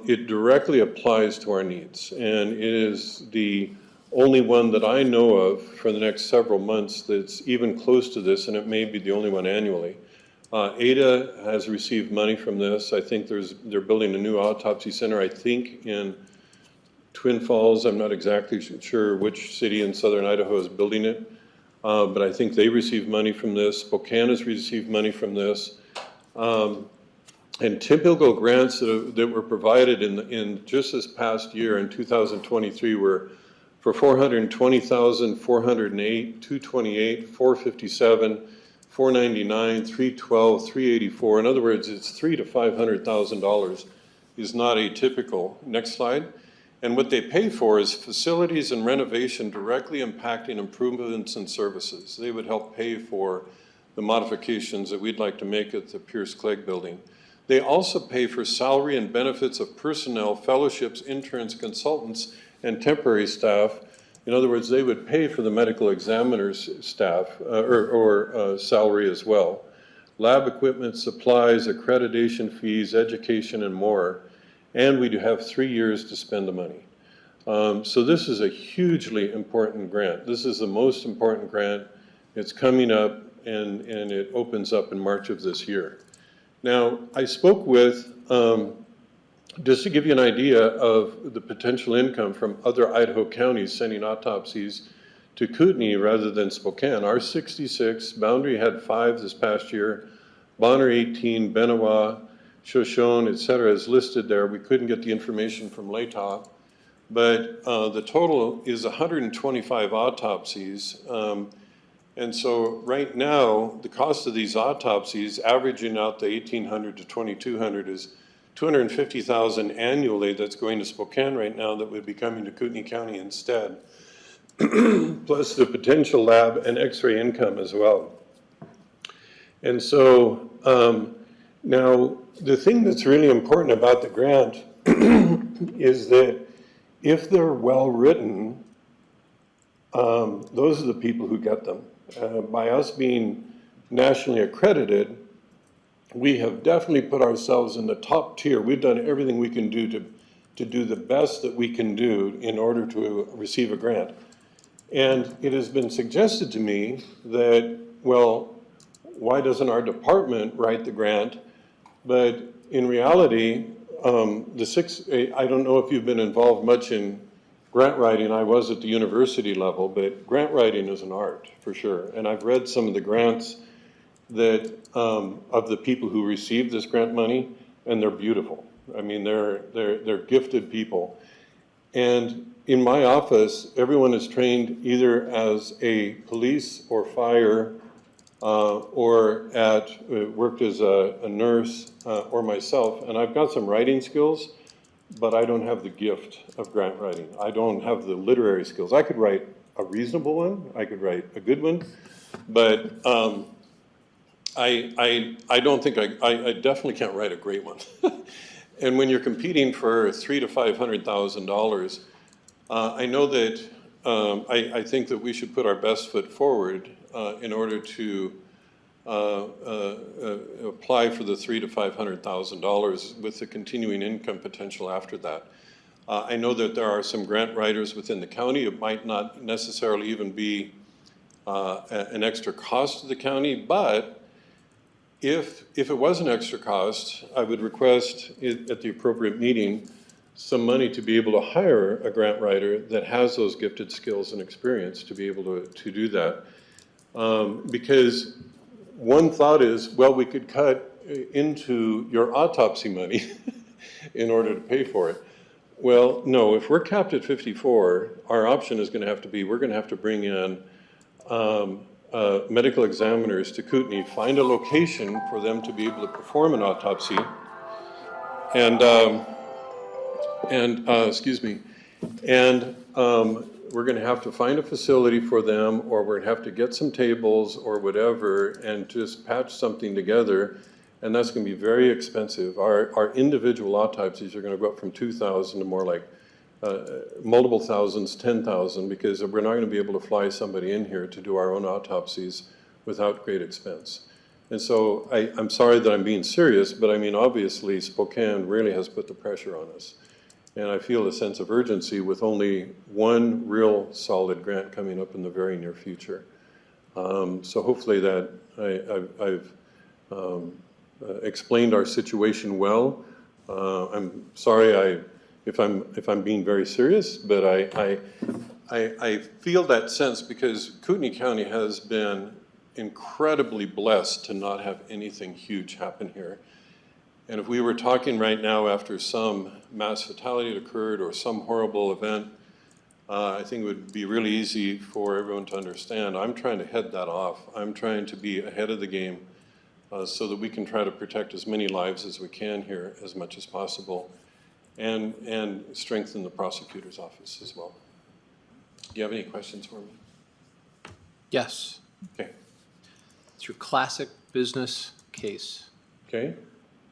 it directly applies to our needs. And it is the only one that I know of for the next several months that's even close to this, and it may be the only one annually. Ada has received money from this. I think they're building a new autopsy center, I think in Twin Falls. I'm not exactly sure which city in southern Idaho is building it, but I think they received money from this. Spokane has received money from this. And typical grants that were provided in just this past year in 2023 were for $420,000, $408, $228, $457, $499, $312, $384. In other words, it's $300,000 to $500,000 is not atypical. Next slide. And what they pay for is facilities and renovation directly impacting improvements and services. They would help pay for the modifications that we'd like to make at the Pierce Clegg building. They also pay for salary and benefits of personnel, fellowships, interns, consultants, and temporary staff. In other words, they would pay for the medical examiner's staff or salary as well. Lab equipment, supplies, accreditation fees, education, and more. And we do have 3 years to spend the money. So this is a hugely important grant. This is the most important grant. It's coming up, and it opens up in March of this year. Now, I spoke with, just to give you an idea of the potential income from other Idaho counties sending autopsies to Kootenai rather than Spokane. Our 66, Boundary had 5 this past year, Bonner 18, Benawa, Shoshone, et cetera, is listed there. We couldn't get the information from Latah, but the total is 125 autopsies. And so right now, the cost of these autopsies, averaging out the 1,800 to 2,200, is $250,000 annually that's going to Spokane right now that would be coming to Kootenai County instead, plus the potential lab and x-ray income as well. And so now the thing that's really important about the grant is that if they're well written, those are the people who get them. By us being nationally accredited, we have definitely put ourselves in the top tier. We've done everything we can do to do the best that we can do in order to receive a grant. And it has been suggested to me that, well, why doesn't our department write the grant? But in reality, I don't know if you've been involved much in grant writing. I was at the university level, but grant writing is an art for sure. And I've read some of the grants that of the people who received this grant money, and they're beautiful. I mean, they're gifted people. And in my office, everyone is trained either as a police or fire, or worked as a nurse, or myself. And I've got some writing skills, but I don't have the gift of grant writing. I don't have the literary skills. I could write a reasonable one, I could write a good one, but I don't think I definitely can't write a great one. And when you're competing for $300,000 to $500,000, I know that I think that we should put our best foot forward in order to apply for the $300,000 to $500,000 with the continuing income potential after that. I know that there are some grant writers within the county. It might not necessarily even be an extra cost to the county, but if it was an extra cost, I would request at the appropriate meeting some money to be able to hire a grant writer that has those gifted skills and experience to be able to do that. Because one thought is, well, we could cut into your autopsy money in order to pay for it. Well, no, if we're capped at 54, our option is going to have to be, we're going to have to bring in medical examiners to Kootenai, find a location for them to be able to perform an autopsy, and we're going to have to find a facility for them, or we're going to have to get some tables or whatever and just patch something together, and that's going to be very expensive. Our individual autopsies are going to go up from 2,000 to more like multiple thousands, 10,000, because we're not going to be able to fly somebody in here to do our own autopsies without great expense. And so I'm sorry that I'm being serious, but I mean, obviously Spokane really has put the pressure on us. And I feel a sense of urgency with only one real solid grant coming up in the very near future. So hopefully that I've explained our situation well. I'm sorry if I'm being very serious, but I feel that sense because Kootenai County has been incredibly blessed to not have anything huge happen here. And if we were talking right now after some mass fatality had occurred or some horrible event, I think it would be really easy for everyone to understand. I'm trying to head that off. I'm trying to be ahead of the game so that we can try to protect as many lives as we can here as much as possible and strengthen the prosecutor's office as well. Do you have any questions for me? Yes. Okay. It's your classic business case Okay?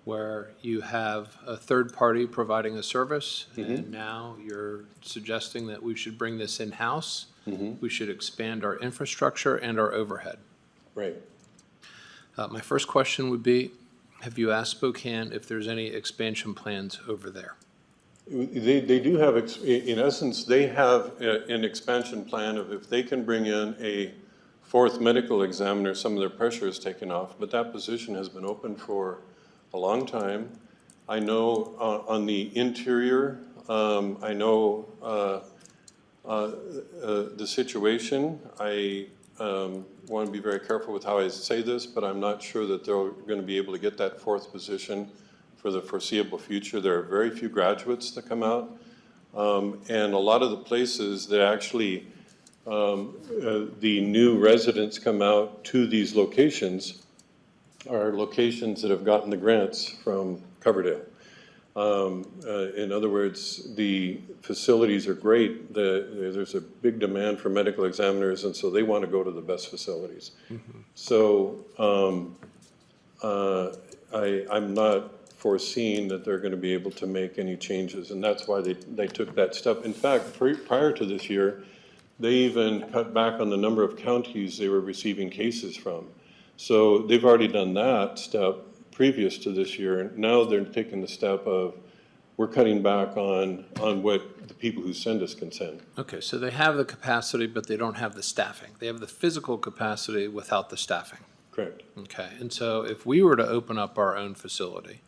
where you have a third party providing a service, and now you're suggesting that we should bring this in-house. We should expand our infrastructure and our overhead. Right. My first question would be, have you asked Spokane if there's any expansion plans over there? They do have, in essence, they have an expansion plan of if they can bring in a fourth medical examiner, some of their pressure is taken off, but that position has been open for a long time. I know on the interior, I know the situation. I want to be very careful with how I say this, but I'm not sure that they're going to be able to get that fourth position for the foreseeable future. There are very few graduates that come out, and a lot of the places that actually the new residents come out to these locations are locations that have gotten the grants from Coverdale. In other words, the facilities are great. There's a big demand for medical examiners, and so they want to go to the best facilities. So I'm not foreseeing that they're going to be able to make any changes, and that's why they took that step. In fact, prior to this year, they even cut back on the number of counties they were receiving cases from. So they've already done that step previous to this year. Now they're taking the step of, we're cutting back on what the people who send us can send. Okay, so they have the capacity, but they don't have the staffing. They have the physical capacity without the staffing. Correct. Okay, and so if we were to open up our own facility,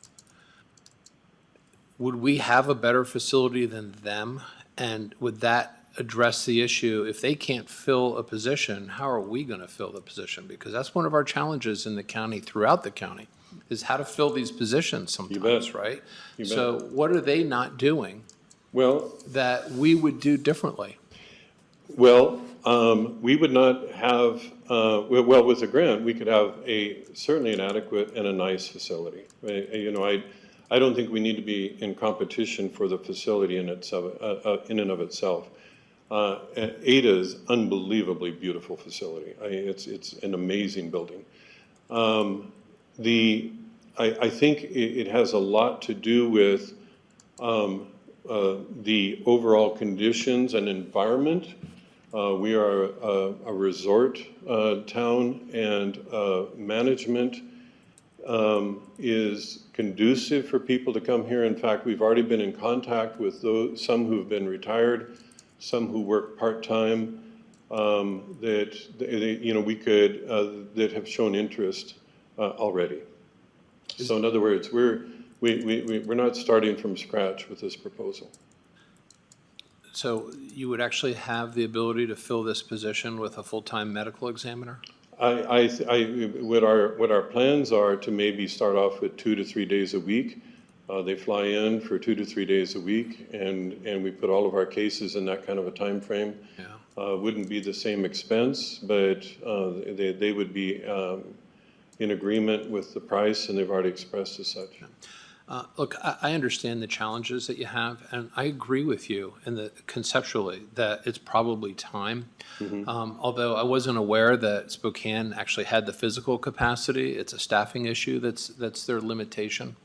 would we have a better facility than them? And would that address the issue? If they can't fill a position, how are we going to fill the position? Because that's one of our challenges in the county, throughout the county, is how to fill these positions sometimes, right? You bet. So what are they not doing Well, that we would do differently? Well, we would not have, well, with a grant, we could have certainly an adequate and a nice facility. You know, I don't think we need to be in competition for the facility in and of itself. Ada is unbelievably beautiful facility. It's an amazing building. I think it has a lot to do with the overall conditions and environment. We are a resort town, and management is conducive for people to come here. In fact, we've already been in contact with some who've been retired, some who work part-time, that have shown interest already. So in other words, we're not starting from scratch with this proposal. So you would actually have the ability to fill this position with a full-time medical examiner? What our plans are to maybe start off with 2 to 3 days a week. They fly in for 2 to 3 days a week, and we put all of our cases in that kind of a time frame. Yeah. Wouldn't be the same expense, but they would be in agreement with the price, and they've already expressed as such. Look, I understand the challenges that you have, and I agree with you conceptually that it's probably time. Although I wasn't aware that Spokane actually had the physical capacity. It's a staffing issue that's their limitation.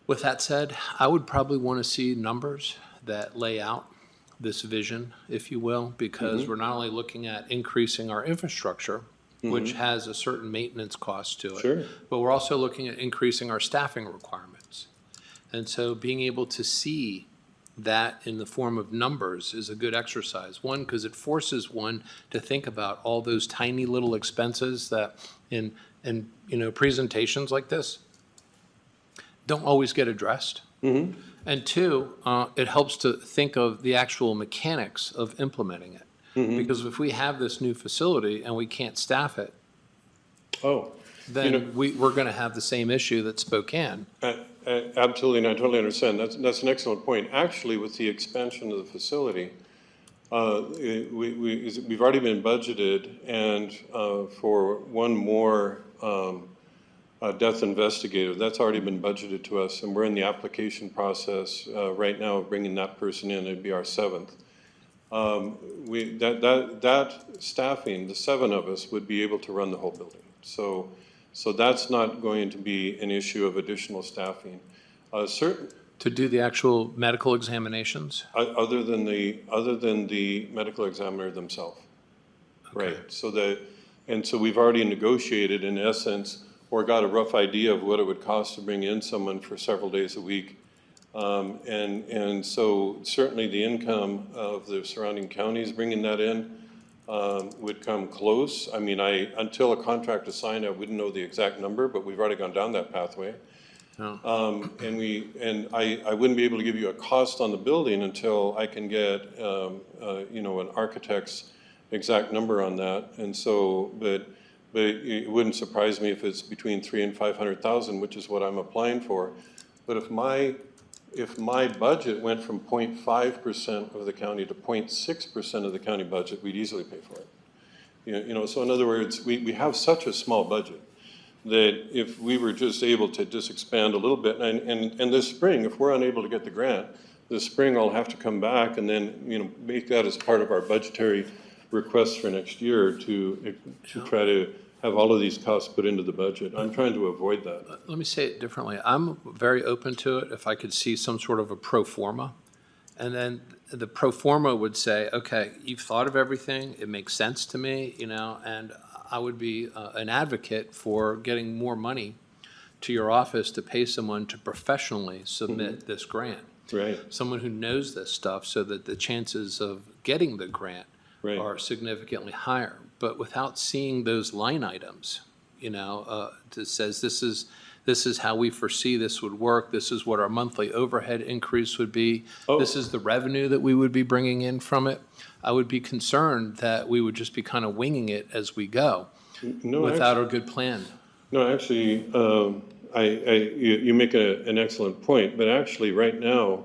With that said, I would probably want to see numbers that lay out this vision, if you will, because we're not only looking at increasing our infrastructure, which has a certain maintenance cost to it. Sure. But we're also looking at increasing our staffing requirements. And so being able to see that in the form of numbers is a good exercise. One, because it forces one to think about all those tiny little expenses that in presentations like this don't always get addressed. And two, it helps to think of the actual mechanics of implementing it. Because if we have this new facility and we can't staff it, then we're going to have the same issue that Spokane. Absolutely, and I totally understand. That's an excellent point. Actually, with the expansion of the facility, we've already been budgeted, and for one more death investigator, that's already been budgeted to us, and we're in the application process right now of bringing that person in. It'd be our 7th. that staffing, the 7 of us, would be able to run the whole building. So that's not going to be an issue of additional staffing. To do the actual medical examinations? Other than the medical examiner themselves. Right, so we've already negotiated, in essence, or got a rough idea of what it would cost to bring in someone for several days a week. And so certainly the income of the surrounding counties bringing that in would come close. I mean, until a contract is signed, I wouldn't know the exact number, but we've already gone down that pathway. And I wouldn't be able to give you a cost on the building until I can get, an architect's exact number on that. And so, but it wouldn't surprise me if it's between 300,000 and 500,000, which is what I'm applying for. But if my budget went from 0.5% of the county to 0.6% of the county budget, we'd easily pay for it. So in other words, we have such a small budget that if we were just able to just expand a little bit, and this spring, if we're unable to get the grant, this spring I'll have to come back and then, make that as part of our budgetary requests for next year to try to have all of these costs put into the budget. I'm trying to avoid that. Let me say it differently. I'm very open to it if I could see some sort of a pro forma. And then the pro forma would say, okay, you've thought of everything, it makes sense to me, and I would be an advocate for getting more money to your office to pay someone to professionally submit this grant. Right. Someone who knows this stuff so that the chances of getting the grant Right. are significantly higher. But without seeing those line items, that says this is how we foresee this would work, this is what our monthly overhead increase would be, this is the revenue that we would be bringing in from it, I would be concerned that we would just be kind of winging it as we go without a good plan. No, actually, you make an excellent point, but actually right now,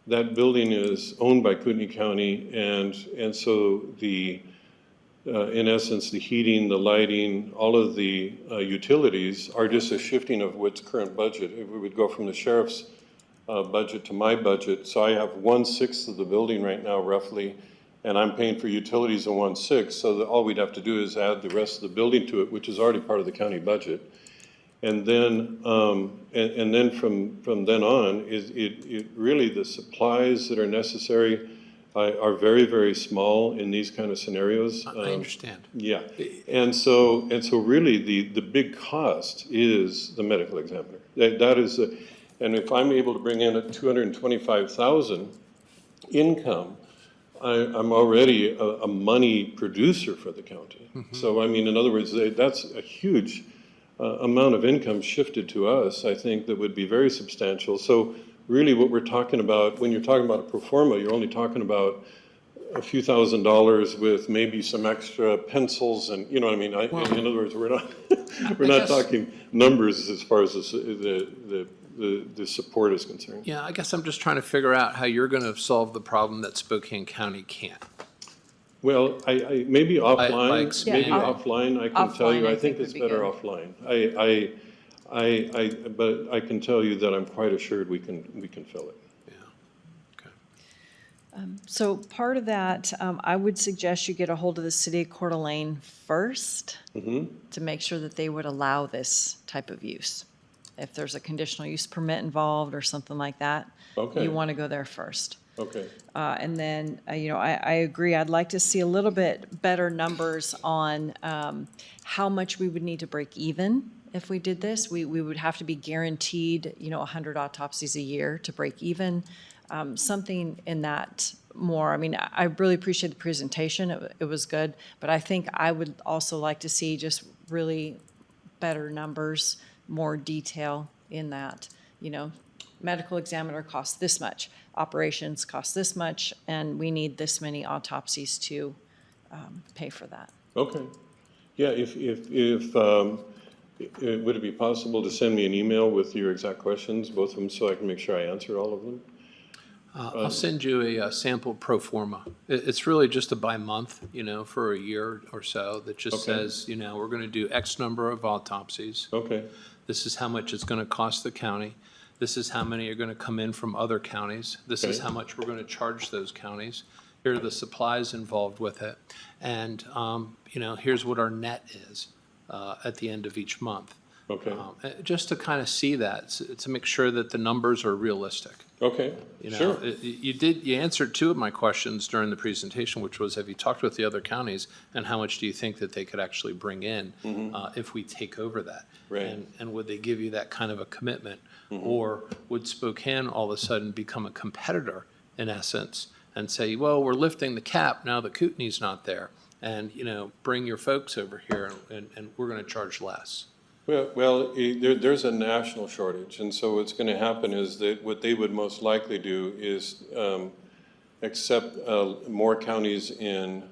that building is owned by Kootenai County, and so in essence, the heating, the lighting, all of the utilities are just a shifting of what's current budget. We would go from the sheriff's budget to my budget, so I have 1/6 of the building right now roughly, and I'm paying for utilities in 1/6, so that all we'd have to do is add the rest of the building to it, which is already part of the county budget. And then, and then from then on, it really, the supplies that are necessary are very, very small in these kind of scenarios. I understand. Yeah, and so really the big cost is the medical examiner. That is, and if I'm able to bring in a $225,000 income, I'm already a money producer for the county. Mm-hmm. So I mean, in other words, that's a huge amount of income shifted to us, I think, that would be very substantial. So really what we're talking about, when you're talking about a pro forma, you're only talking about a few $1,000s with maybe some extra pencils and, you know what I mean? In other words, we're not talking numbers as far as the support is concerned. Yeah, I guess I'm just trying to figure out how you're going to solve the problem that Spokane County can't. Well, I maybe offline, expanding. I can tell you, Offline, I I think think it's would be better good. offline. But I can tell you that I'm quite assured we can fill it. Yeah. Okay. So part of that, I would suggest you get a hold of the city of Coeur d'Alene first to make sure that they would allow this type of use. If there's a conditional use permit involved or something like that, Okay. you want to go there first. Okay. And then, I agree, I'd like to see a little bit better numbers on how much we would need to break even if we did this. We would have to be guaranteed, 100 autopsies a year to break even, something in that more. I mean, I really appreciate the presentation. It was good, but I think I would also like to see just really better numbers, more detail in that, medical examiner costs this much, operations cost this much, and we need this many autopsies to pay for that. Okay. Yeah, would it be possible to send me an email with your exact questions, both of them, so I can make sure I answer all of them? I'll send you a sample pro forma. It's really just a by month, for a year or so that just Okay. says, we're going to do X number of autopsies. Okay. This is how much it's going to cost the county. This is how many are going to come in from other counties. This is Okay. how much we're going to charge those counties. here are the supplies involved with it, and, here's what our net is at the end of each month. Okay, Just to kind of see that, to make sure that the numbers are realistic. okay, You know, sure. you answered two of my questions during the presentation, which was, have you talked with the other counties, and how much do you think that they could actually bring in if we take over that? Right. And would they give you that kind of a commitment? Or would Spokane all of a sudden become a competitor, in essence, and say, well, we're lifting the cap now that Kootenai's not there, and, bring your folks over here, and we're going to charge less? Well, there's a national shortage, and so what's going to happen is that what they would most likely do is accept more counties in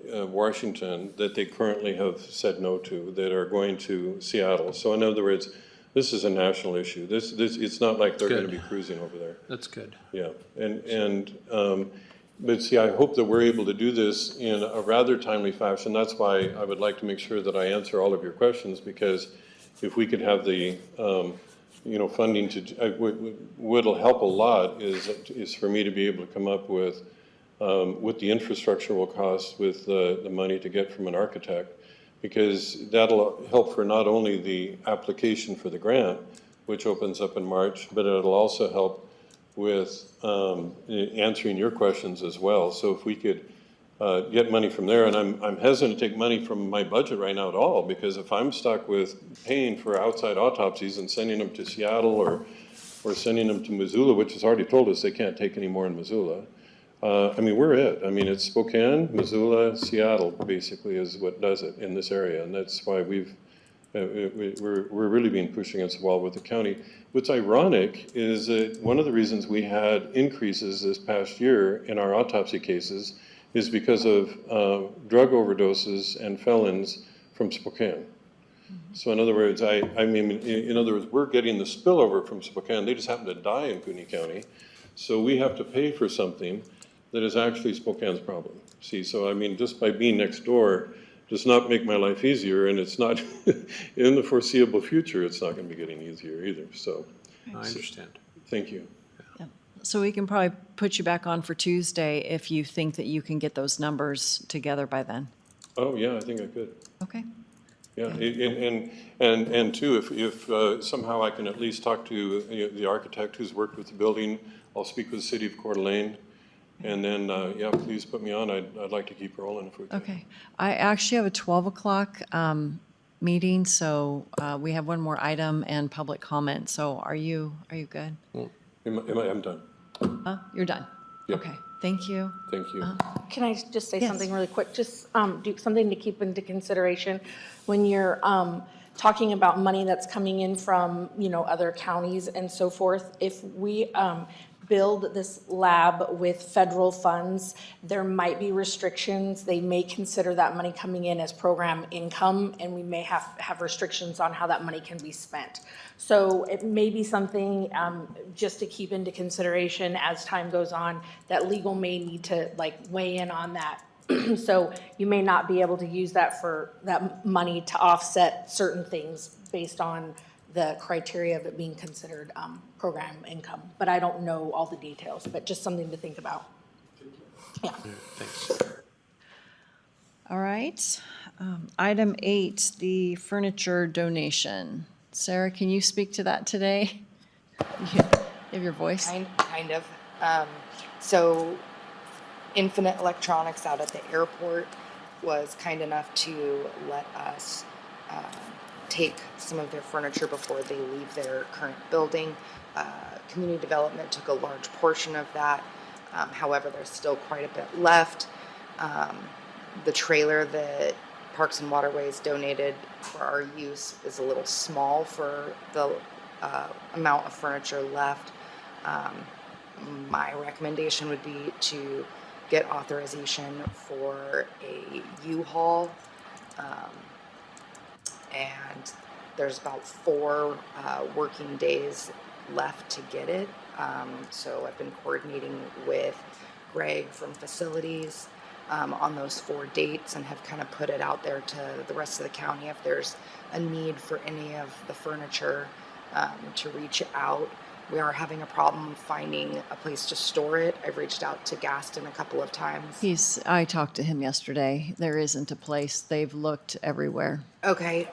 Washington that they currently have said no to, that are going to Seattle. So in other words, this is a national issue. It's not like they're going to Good. be cruising over there. That's good. Yeah, but see, I hope that we're able to do this in a rather timely fashion. That's why I would like to make sure that I answer all of your questions, because if we could have the, funding what'll help a lot is for me to be able to come up with what the infrastructure will cost with the money to get from an architect, because that'll help for not only the application for the grant, which opens up in March, but it'll also help with answering your questions as well. So if we could get money from there, and I'm hesitant to take money from my budget right now at all, because if I'm stuck with paying for outside autopsies and sending them to Seattle or sending them to Missoula, which has already told us they can't take any more in Missoula, we're it. It's Spokane, Missoula, Seattle basically is what does it in this area, and that's why we're really being pushed against the wall with the county. What's ironic is that one of the reasons we had increases this past year in our autopsy cases is because of drug overdoses and felons from Spokane. So in other words, we're getting the spillover from Spokane. They just happen to die in Kootenai County. So we have to pay for something that is actually Spokane's problem. See, so just by being next door does not make my life easier, and it's not, in the foreseeable future, it's not going to be getting easier either, so. I understand. Thank you. Yeah. So we can probably put you back on for Tuesday if you think that you can get those numbers together by then. Oh, yeah, I think I could. Okay. Yeah, and too, if somehow I can at least talk to the architect who's worked with the building, I'll speak with the city of Coeur d'Alene. And then, please put me on. I'd like to keep rolling if we can. Okay. I actually have a 12 o'clock meeting, so we have one more item and public comment. So are you good? I'm done. You're done? Yeah. Okay. Thank you. Thank you. Can I just say Yes. something really quick? Just do something to keep into consideration when you're talking about money that's coming in from, other counties and so forth. If we build this lab with federal funds, there might be restrictions. They may consider that money coming in as program income, and we may have restrictions on how that money can be spent. So it may be something just to keep into consideration as time goes on, that legal may need to weigh in on that. So you may not be able to use that money to offset certain things based on the criteria of it being considered program income. But I don't know all the details, but just something to think about. Yeah. Thanks. All right. Item 8, the furniture donation. Sarah, can you speak to that today? You have your voice? Kind of. So Infinite Electronics out at the airport was kind enough to let us take some of their furniture before they leave their current building. Community development took a large portion of that. However, there's still quite a bit left. The trailer that Parks and Waterways donated for our use is a little small for the amount of furniture left. My recommendation would be to get authorization for a U-Haul. And there's about 4 working days left to get it. So I've been coordinating with Greg from facilities on those 4 dates, and have kind of put it out there to the rest of the county if there's a need for any of the furniture to reach out. We are having a problem finding a place to store it. I've reached out to Gaston a couple of times. I talked to him yesterday. There isn't a place. They've looked everywhere. Okay,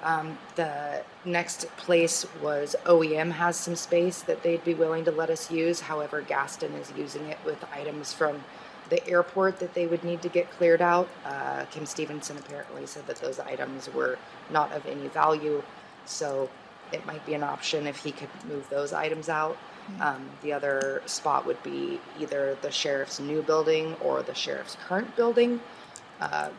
the next place was OEM has some space that they'd be willing to let us use. However, Gaston is using it with items from the airport that they would need to get cleared out. Kim Stevenson apparently said that those items were not of any value, so it might be an option if he could move those items out. The other spot would be either the sheriff's new building or the sheriff's current building.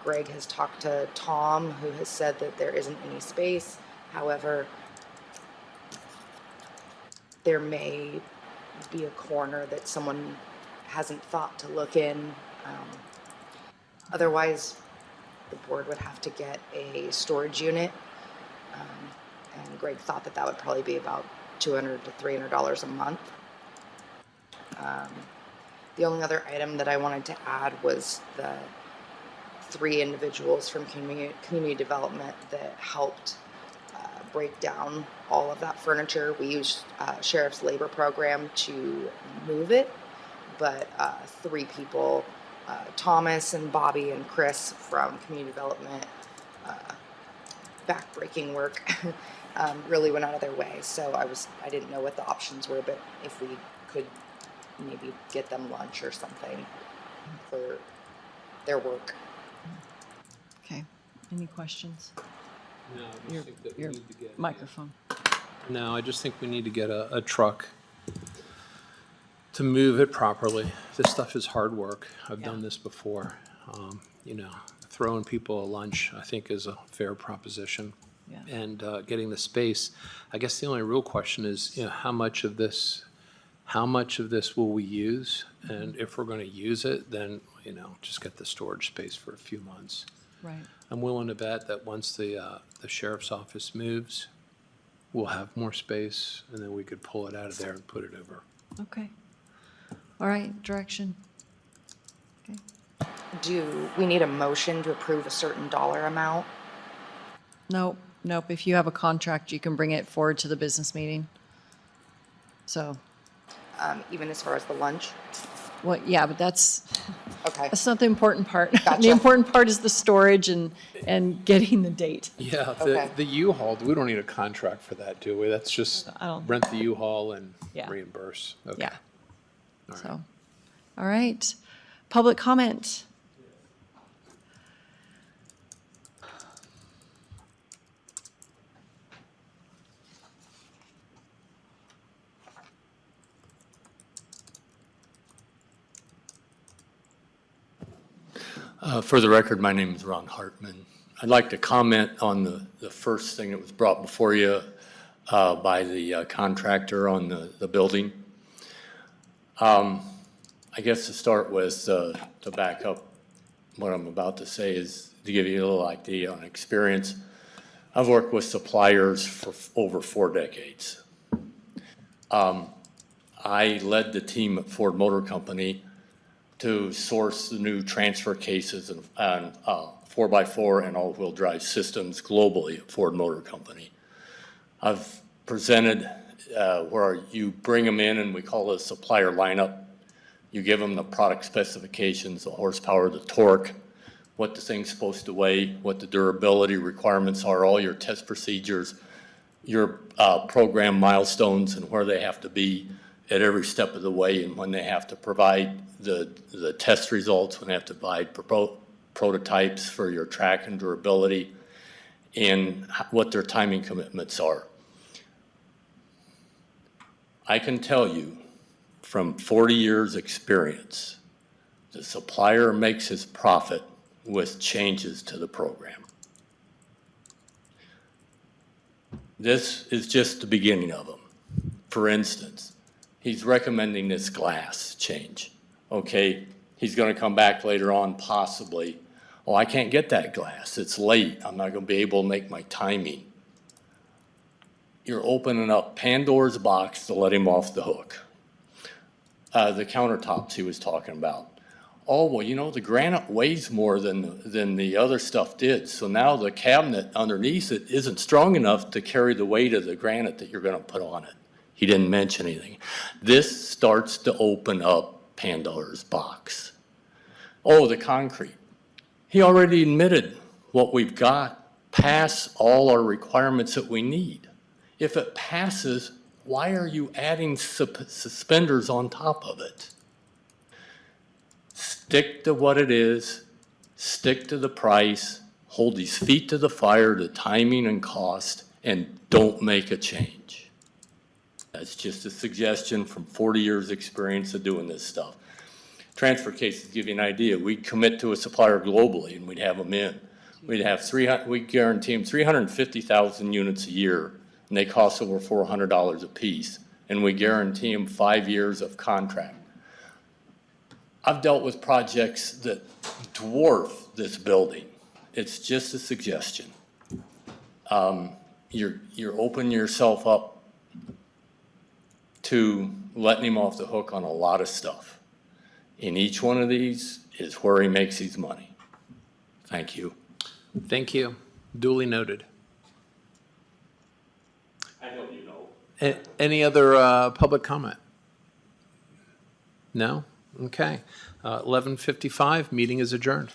Greg has talked to Tom, who has said that there isn't any space. However, there may be a corner that someone hasn't thought to look in. Otherwise, the board would have to get a storage unit. And Greg thought that that would probably be about $200 to $300 a month. The only other item that I wanted to add was the 3 individuals from community development that helped break down all of that furniture. We used Sheriff's Labor Program to move it, but 3 people, Thomas and Bobby and Chris from community development, backbreaking work, really went out of their way. So I didn't know what the options were, but if we could maybe get them lunch or something for their work. Okay. Any questions? No, I just think that we Your need to get. microphone. No, I just think we need to get a truck to move it properly. This stuff is hard work. I've done this before. You know, throwing people a lunch, I think, is a fair proposition. Yeah. And getting the space, I guess the only real question is, you know, how much of this will we use? And if we're going to use it, then, you know, just get the storage space for a few months. Right. I'm willing to bet that once the sheriff's office moves, we'll have more space, and then we could pull it out of there and put it over. Okay. All right, direction. Okay. Do we need a motion to approve a certain dollar amount? Nope. If you have a contract, you can bring it forward to the business meeting. So, Even as far as the lunch? well, yeah, but that's Okay. not the important part. Gotcha. The important part is the storage and getting the date. Yeah, Okay. the U-Haul, we don't need a contract for that, do we? That's just I don't- rent the U-Haul and Yeah. reimburse. Okay. Yeah. All right. So, all right. Public comment. For the record, my name is Ron Hartman. I'd like to comment on the first thing that was brought before you by the contractor on the building. I guess to start with, to back up what I'm about to say is to give you a little idea on experience. I've worked with suppliers for over 4 decades. I led the team at Ford Motor Company to source the new transfer cases and 4x4 and all-wheel drive systems globally at Ford Motor Company. I've presented where you bring them in and we call it a supplier lineup. You give them the product specifications, the horsepower, the torque, what the thing's supposed to weigh, what the durability requirements are, all your test procedures, your program milestones and where they have to be at every step of the way, and when they have to provide the test results, when they have to provide prototypes for your track and durability, and what their timing commitments are. I can tell you from 40 years experience, the supplier makes his profit with changes to the program. This is just the beginning of them. For instance, he's recommending this glass change. Okay, he's going to come back later on possibly. Oh, I can't get that glass. It's late. I'm not going to be able to make my timing. You're opening up Pandora's box to let him off the hook. The countertops he was talking about. Oh, well, you know, the granite weighs more than the other stuff did. So now the cabinet underneath it isn't strong enough to carry the weight of the granite that you're going to put on it. He didn't mention anything. This starts to open up Pandora's box. Oh, the concrete. He already admitted what we've got pass all our requirements that we need. If it passes, why are you adding suspenders on top of it? Stick to what it is, stick to the price, hold these feet to the fire, the timing and cost, and don't make a change. That's just a suggestion from 40 years' experience of doing this stuff. Transfer cases give you an idea. We'd commit to a supplier globally and we'd have them in. We'd guarantee them 350,000 units a year, and they cost over $400 a piece, and we guarantee them 5 years of contract. I've dealt with projects that dwarf this building. It's just a suggestion. You're opening yourself up to letting him off the hook on a lot of stuff. And each one of these is where he makes his money. Thank you. Thank you. Duly noted. I know you know. Any other public comment? No? Okay. 11:55, meeting is adjourned.